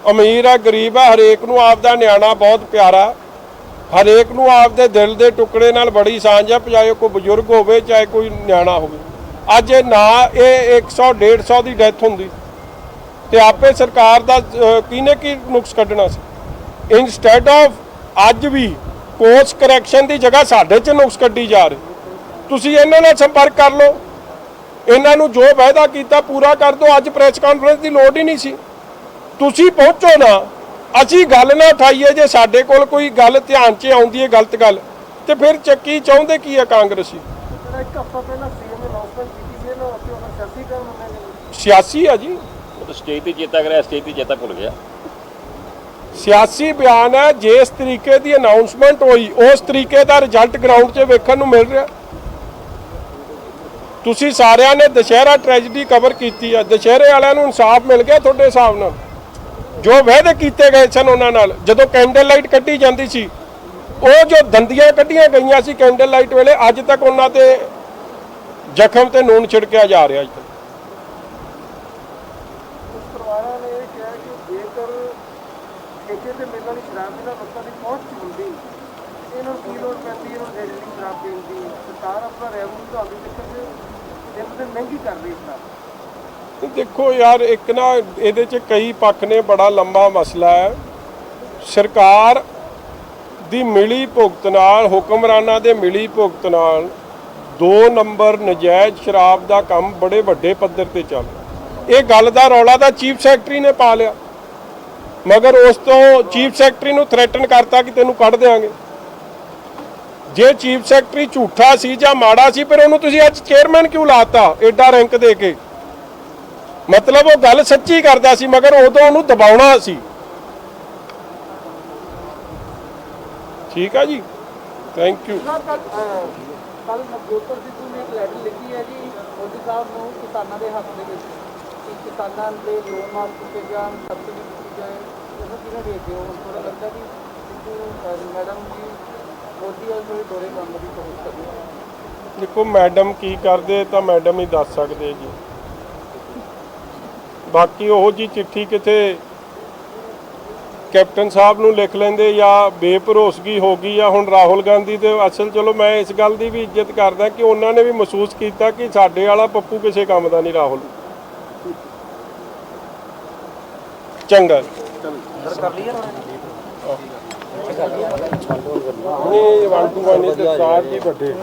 ਅਮੀਰ ਆ ਗਰੀਬ ਆ, ਹਰੇਕ ਨੂੰ ਆਪਦਾ ਨਿਆਣਾ ਬਹੁਤ ਪਿਆਰਾ, ਹਰੇਕ ਨੂੰ ਆਪਦੇ ਦਿਲ ਦੇ ਟੁਕੜੇ ਨਾਲ ਬੜੀ ਸਾਂਝ ਆ, ਚਾਹੇ ਕੋਈ ਬਜ਼ੁਰਗ ਹੋਵੇ ਚਾਹੇ ਕੋਈ ਨਿਆਣਾ ਹੋਵੇ। ਅੱਜ ਇਹ ਨਾ ਇਹ 100-150 ਦੀ ਡੈਥ ਹੁੰਦੀ ਤੇ ਆਪੇ ਸਰਕਾਰ ਦਾ ਕਿਹਨੇ ਕੀ ਨੁਕਸ ਕੱਢਣਾ ਸੀ। ਇਨਸਟੈਡ ਆਫ ਅੱਜ ਵੀ ਕੋਰਸ ਕਰੈਕਸ਼ਨ ਦੀ ਜਗ੍ਹਾ ਸਾਡੇ 'ਚ ਨੁਕਸ ਕੱਢੀ ਜਾ ਰਹੀ। ਤੁਸੀਂ ਇਹਨਾਂ ਨਾਲ ਸੰਪਰਕ ਕਰ ਲਓ, ਇਹਨਾਂ ਨੂੰ ਜੋ ਵਾਅਦਾ ਕੀਤਾ ਪੂਰਾ ਕਰ ਦਿਓ। ਅੱਜ ਪ੍ਰੈਸ ਕਾਨਫਰੰਸ ਦੀ ਲੋੜ ਹੀ ਨਹੀਂ ਸੀ। ਤੁਸੀਂ ਪਹੁੰਚੋ ਨਾ, ਅਸੀਂ ਗੱਲ ਨਾ ਉਠਾਈਏ। ਜੇ ਸਾਡੇ ਕੋਲ ਕੋਈ ਗੱਲ ਧਿਆਨ 'ਚ ਆਉਂਦੀ ਹੈ ਗਲਤ ਗੱਲ, ਤੇ ਫਿਰ ਚੱਕੀ ਚਾਹੁੰਦੇ ਕੀ ਹੈ ਕਾਂਗਰਸੀ? ਇੱਕ ਹਫ਼ਤਾ ਪਹਿਲਾਂ ਸੀਐਮ ਨੇ ਅਨਾਉਂਸਮੈਂਟ ਕੀਤੀ ਸੀ ਨਾ ਕਿ ਉਹਨਾਂ ਸਿਆਸੀ ਕਰਨ ਮੰਨੇ ਸਿਆਸੀ ਆ ਜੀ, ਉਹ ਤਾਂ ਸਟੇਜ ਤੇ ਚੇਤਾ ਕਰਿਆ, ਸਟੇਜ ਤੇ ਚੇਤਾ ਭੁੱਲ ਗਿਆ। ਸਿਆਸੀ ਬਿਆਨ ਹੈ। ਜਿਸ ਤਰੀਕੇ ਦੀ ਅਨਾਉਂਸਮੈਂਟ ਹੋਈ ਉਸ ਤਰੀਕੇ ਦਾ ਰਿਜ਼ਲਟ ਗਰਾਊਂਡ 'ਚ ਵੇਖਣ ਨੂੰ ਮਿਲ ਰਿਹਾ। ਤੁਸੀਂ ਸਾਰਿਆਂ ਨੇ ਦੁਸ਼ਹਿਰਾ ਟ੍ਰੈਜਡੀ ਕਵਰ ਕੀਤੀ ਹੈ। ਦੁਸ਼ਹਿਰੇ ਵਾਲਿਆਂ ਨੂੰ ਇਨਸਾਫ ਮਿਲ ਗਿਆ ਤੁਹਾਡੇ ਹਿਸਾਬ ਨਾਲ? ਜੋ ਵਾਅਦੇ ਕੀਤੇ ਗਏ ਸਨ ਉਹਨਾਂ ਨਾਲ, ਜਦੋਂ ਕੈਂਡਲ ਲਾਈਟ ਕੱਢੀ ਜਾਂਦੀ ਸੀ, ਉਹ ਜੋ ਦੰਦੀਆਂ ਕੱਢੀਆਂ ਗਈਆਂ ਸੀ ਕੈਂਡਲ ਲਾਈਟ ਵੇਲੇ, ਅੱਜ ਤੱਕ ਉਹਨਾਂ ਤੇ ਜ਼ਖਮ ਤੇ ਨੂਨ ਛਿੜਕਿਆ ਜਾ ਰਿਹਾ। ਅੱਜ ਤੱਕ ਪਰਿਵਾਰਾਂ ਨੇ ਇਹ ਕਿਹਾ ਕਿ ਜੇਕਰ ਠੇਕੇ ਤੇ ਮਿਲਣ ਵਾਲੀ ਸ਼ਰਾਬ ਦੀ ਲੋਕਾਂ ਦੀ ਪਹੁੰਚ ਹੁੰਦੀ, ਇਹਨਾਂ ਨੂੰ ਕੀ ਲੋੜ ਪੈਂਦੀ ਇਹਨਾਂ ਨੂੰ ਰੇਹੜੀ ਦੀ ਸ਼ਰਾਬ ਦੇਣ ਦੀ? ਸਰਕਾਰ ਆਪਣਾ ਰੈਵਨਿਊ ਤਾਂ ਅਭੀ ਤੱਕ ਦਿਨ ਦਿਨ ਮਹਿੰਗੀ ਕਰ ਰਹੀ ਹੈ। ਦੇਖੋ ਯਾਰ, ਇੱਕ ਨਾ ਇਹਦੇ 'ਚ ਕਈ ਪੱਖ ਨੇ, ਬੜਾ ਲੰਬਾ ਮਸਲਾ ਹੈ। ਸਰਕਾਰ ਦੀ ਮਿਲੀ ਭੁਗਤ ਨਾਲ, ਹੁਕਮਰਾਨਾਂ ਦੇ ਮਿਲੀ ਭੁਗਤ ਨਾਲ 2 ਨੰਬਰ ਨਜਾਇਜ਼ ਸ਼ਰਾਬ ਦਾ ਕੰਮ ਬੜੇ ਵੱਡੇ ਪੱਧਰ ਤੇ ਚੱਲ ਰਿਹਾ। ਇਹ ਗੱਲ ਦਾ ਰੌਲਾ ਤਾਂ ਚੀਫ ਸੈਕਟਰੀ ਨੇ ਪਾ ਲਿਆ, ਮਗਰ ਉਸ ਤੋਂ ਚੀਫ ਸੈਕਟਰੀ ਨੂੰ ਥ੍ਰੈਟਨ ਕਰਤਾ ਕਿ ਤੈਨੂੰ ਕੱਢ ਦੇਵਾਂਗੇ। ਜੇ ਚੀਫ ਸੈਕਟਰੀ ਝੂਠਾ ਸੀ ਜਾਂ ਮਾੜਾ ਸੀ, ਫਿਰ ਉਹਨੂੰ ਤੁਸੀਂ ਅੱਜ ਚੇਅਰਮੈਨ ਕਿਉਂ ਲਾਤਾ ਐਡਾ ਰੈਂਕ ਦੇ ਕੇ? ਮਤਲਬ ਉਹ ਗੱਲ ਸੱਚੀ ਕਰਦਾ ਸੀ, ਮਗਰ ਉਦੋਂ ਉਹਨੂੰ ਦਬਾਉਣਾ ਸੀ। ਠੀਕ ਆ ਜੀ, ਥੈਂਕ ਯੂ। ਕੱਲ ਨਵਜੋਤ ਸਿੱਧੂ ਨੇ ਇੱਕ ਲੈਟਰ ਲਿਖੀ ਹੈ ਜੀ ਮੋਦੀ ਸਾਹਿਬ ਨੂੰ ਕਿਸਾਨਾਂ ਦੇ ਹੱਕ ਦੇ ਵਿੱਚ, ਕਿ ਕਿਸਾਨਾਂ ਦੇ ਲੋਨ ਮਾਫ ਕੀਤੇ ਜਾਣ, ਸਬਸਿਡੀ ਦਿੱਤੀ ਜਾਏ। ਇਹਨੂੰ ਕਿਵੇਂ ਦੇਖਦੇ ਹੋ? ਥੋੜਾ ਲੱਗਦਾ ਕਿ ਸਿੱਧੂ ਮੈਡਮ ਜੀ ਮੋਦੀ ਵੱਲ ਥੋੜ੍ਹੇ ਦੋਰੇ ਕੰਮ ਦੀ ਕੋਸ਼ਿਸ਼ ਕਰਦੇ ਹੋ? ਦੇਖੋ, ਮੈਡਮ ਕੀ ਕਰਦੇ ਤਾਂ ਮੈਡਮ ਹੀ ਦੱਸ ਸਕਦੇ ਜੀ। ਬਾਕੀ ਉਹ ਜੀ ਚਿੱਠੀ ਕਿਤੇ ਕੈਪਟਨ ਸਾਹਿਬ ਨੂੰ ਲਿਖ ਲੈਂਦੇ ਜਾਂ ਬੇਭਰੋਸਗੀ ਹੋ ਗਈ ਆ ਹੁਣ ਰਾਹੁਲ ਗਾਂਧੀ ਦੇ। ਅਸਲ ਚਲੋ ਮੈਂ ਇਸ ਗੱਲ ਦੀ ਵੀ ਇੱਜ਼ਤ ਕਰਦਾ ਕਿ ਉਹਨਾਂ ਨੇ ਵੀ ਮਹਿਸੂਸ ਕੀਤਾ ਕਿ ਸਾਡੇ ਵਾਲਾ ਪੱਪੂ ਕਿਸੇ ਕੰਮ ਦਾ ਨਹੀਂ ਰਾਹੁਲ। ਚੰਗਾ ਕਰ ਲਈਏ ਨਹੀਂ 1 to 1 ਸਰਕਾਰ ਜੀ ਵੱਡੇ